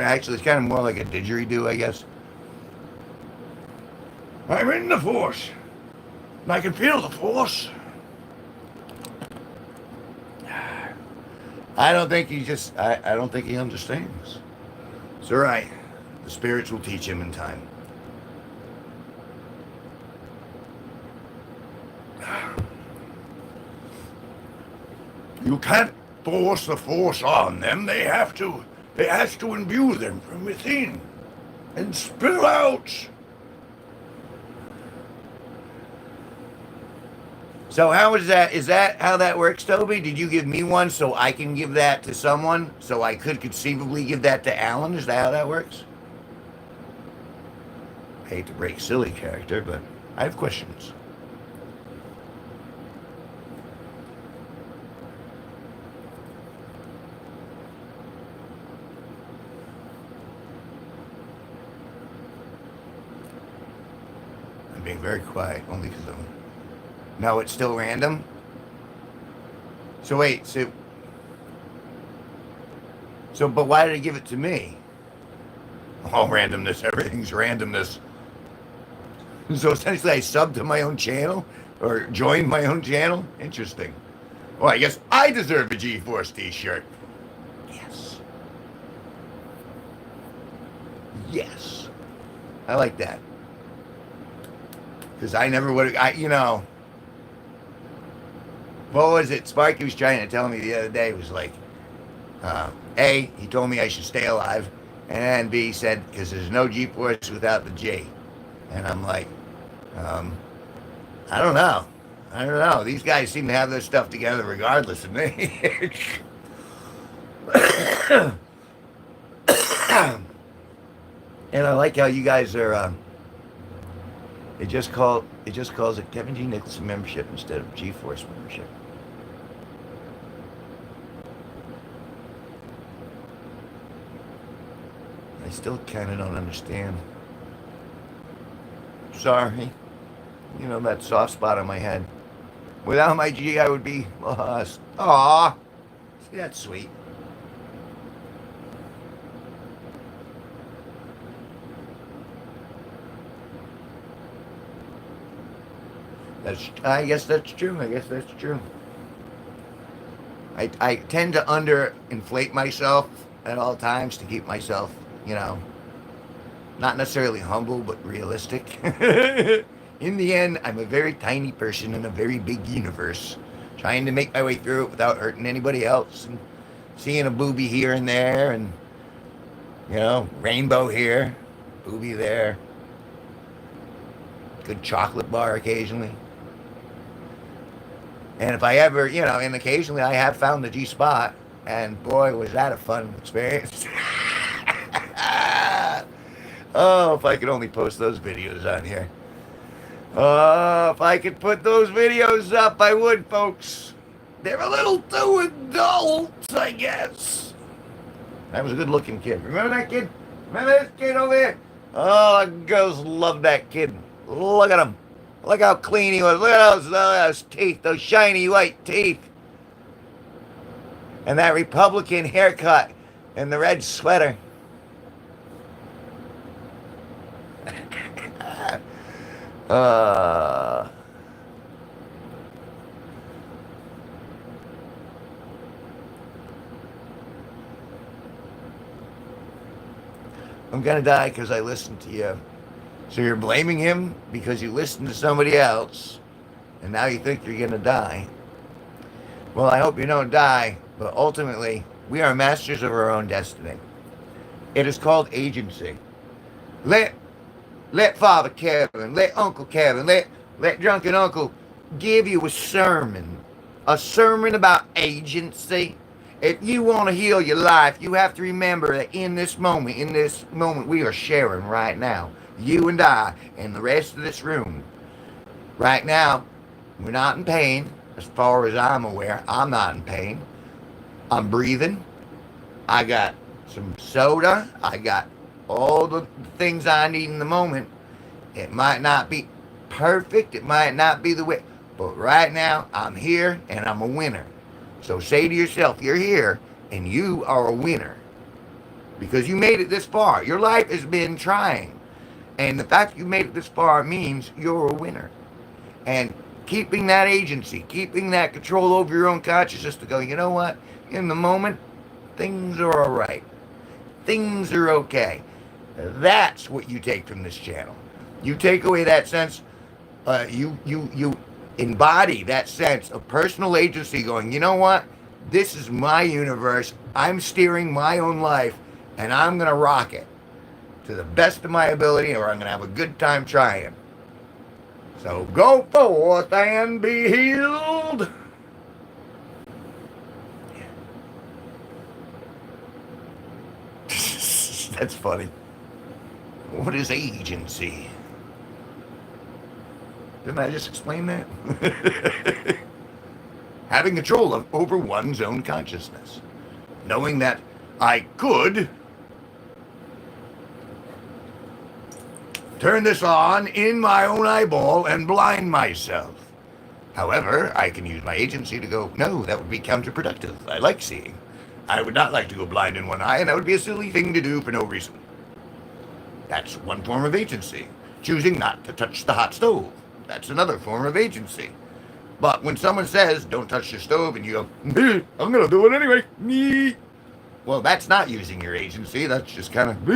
Actually, it's kind of more like a didgeridoo, I guess. I'm in the Force. And I can feel the Force. I don't think I don't think he understands. It's all right. The spirits will teach him in time. You can't force the Force on them. It has to imbue them from within and spill out. So how is that? Is that how that works, Toby? Did you give me one so I can give that to someone? So I could conceivably give that to Alan? Is that how that works? I hate to break silly character, but I have questions. I'm being very quiet, only because I'm... No, it's still random? So wait, but why did he give it to me? All randomness, everything's randomness. So essentially I subbed to my own channel? Or joined my own channel? Interesting. Well, I guess I deserve a G-Force t-shirt. Yes. Yes. I like that. Because I never would have, what was it? Sparky was trying to tell me the other day, was like, A, he told me I should stay alive, and then B said, because there's no G-Force without the G. And I'm like, I don't know. I don't know. These guys seem to have their stuff together regardless of me. And I like how you guys are, it just calls it Kevin G Nicholson membership instead of G-Force membership. I still kind of don't understand. Sorry. That soft spot on my head. Without my G, I would be lost. Aw. See, that's sweet. I guess that's true. I tend to underinflate myself at all times to keep myself, not necessarily humble, but realistic. In the end, I'm a very tiny person in a very big universe, trying to make my way through it without hurting anybody else, and seeing a booby here and there, and, rainbow here, booby there, good chocolate bar occasionally. And if I ever, and occasionally I have found the G spot, and boy, was that a fun experience. Oh, if I could only post those videos on here. Oh, if I could put those videos up, I would, folks. They're a little too adult, I guess. That was a good-looking kid. Remember that kid? Remember this kid over here? Oh, girls love that kid. Look at him. Look how clean he was. Look at those teeth, those shiny white teeth. And that Republican haircut and the red sweater. I'm gonna die because I listened to you. So you're blaming him because you listened to somebody else, and now you think you're gonna die. Well, I hope you don't die, but ultimately, we are masters of our own destiny. It is called agency. Let Father Kevin, let Uncle Kevin, let Drunken Uncle give you a sermon about agency. If you want to heal your life, you have to remember that in this moment we are sharing right now, you and I and the rest of this room. Right now, we're not in pain. As far as I'm aware, I'm not in pain. I'm breathing. I got some soda. I got all the things I need in the moment. It might not be perfect. It might not be the way. But right now, I'm here and I'm a winner. So say to yourself, you're here and you are a winner. Because you made it this far. Your life has been trying. And the fact you made it this far means you're a winner. And keeping that agency, keeping that control over your own consciousness to go, you know what? In the moment, things are all right. Things are okay. That's what you take from this channel. You take away that sense, you embody that sense of personal agency going, you know what? This is my universe. I'm steering my own life, and I'm going to rock it to the best of my ability, or I'm going to have a good time trying. So go forth and be healed. That's funny. What is agency? Didn't I just explain that? Having control over one's own consciousness. Knowing that I could turn this on in my own eyeball and blind myself. However, I can use my agency to go, no, that would be counterproductive. I like seeing. I would not like to go blind in one eye, and that would be a silly thing to do for no reason. That's one form of agency. Choosing not to touch the hot stove. That's another form of agency. But when someone says, don't touch your stove, and you go, I'm going to do it anyway. Well, that's not using your agency. That's just kind of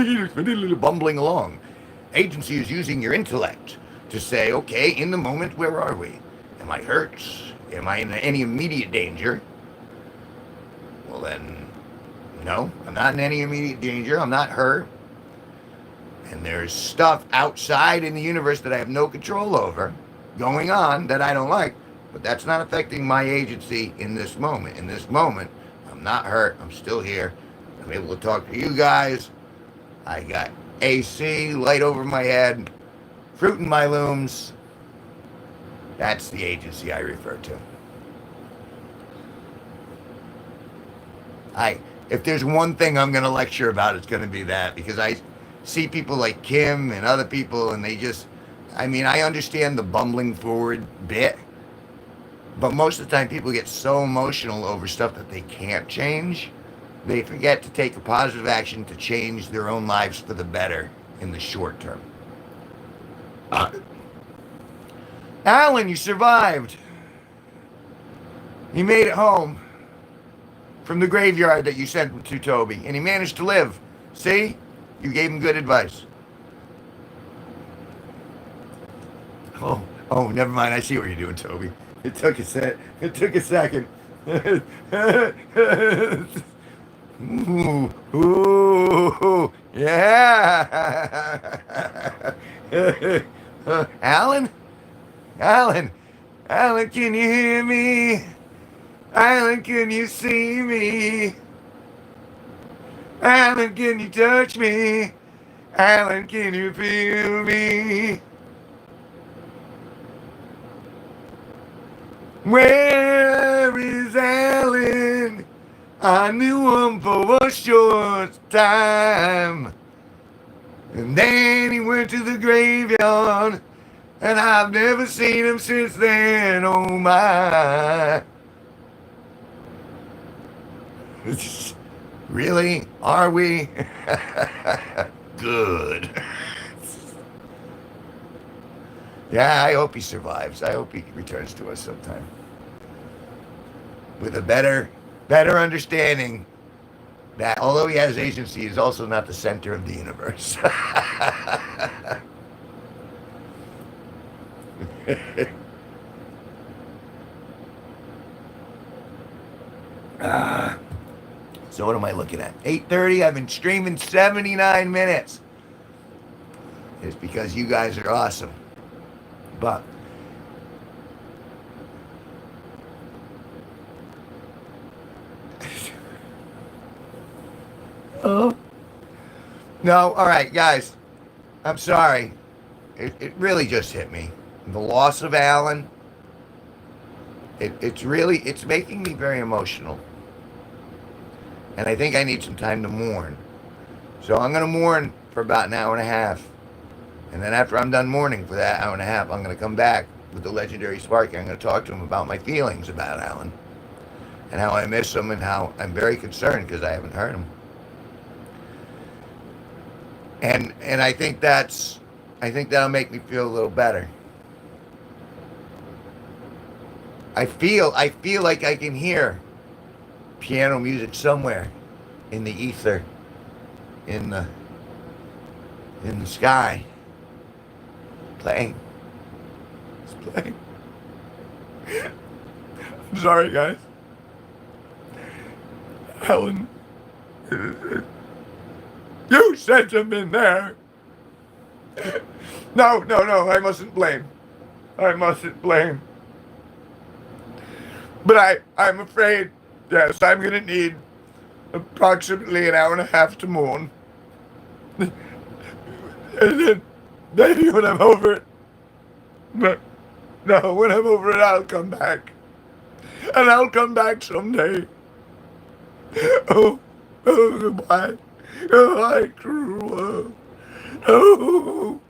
bumbling along. Agency is using your intellect to say, okay, in the moment, where are we? Am I hurt? Am I in any immediate danger? Well, then, no, I'm not in any immediate danger. I'm not hurt. And there's stuff outside in the universe that I have no control over going on that I don't like. But that's not affecting my agency in this moment. In this moment, I'm not hurt. I'm still here. I'm able to talk to you guys. I got AC, light over my head, fruit in my looms. That's the agency I refer to. If there's one thing I'm going to lecture about, it's going to be that, because I see people like Kim and other people, and they just, I mean, I understand the bumbling forward bit, but most of the time people get so emotional over stuff that they can't change, they forget to take a positive action to change their own lives for the better in the short term. Alan, you survived. You made it home from the graveyard that you sent to Toby, and he managed to live. See? You gave him good advice. Oh, never mind. I see what you're doing, Toby. It took a second. Ooh, yeah. Alan, can you hear me? Alan, can you see me? Alan, can you touch me? Alan, can you feel me? Where is Alan? I knew him for a short time. And then he went to the graveyard, and I've never seen him since then, oh my. Really? Are we? Good. Yeah, I hope he survives. I hope he returns to us sometime. With a better understanding that although he has agency, he's also not the center of the universe. So what am I looking at? 8:30. I've been streaming 79 minutes. It's because you guys are awesome. But oh no, all right, guys. I'm sorry. It really just hit me. The loss of Alan. It's making me very emotional. And I think I need some time to mourn. So I'm going to mourn for about an hour and a half. And then after I'm done mourning for that hour and a half, I'm going to come back with the legendary Sparky. I'm going to talk to him about my feelings about Alan. And how I miss him and how I'm very concerned because I haven't heard him. And I think that'll make me feel a little better. I feel like I can hear piano music somewhere in the ether, in the sky, playing. It's playing. I'm sorry, guys. Helen, you sent him in there. No, I mustn't blame. But I'm afraid, yes, I'm going to need approximately an hour and a half to mourn. And then maybe when I'm over it, but no, when I'm over it, I'll come back. And I'll come back someday. Oh, goodbye. Goodbye, cruel world. Oh.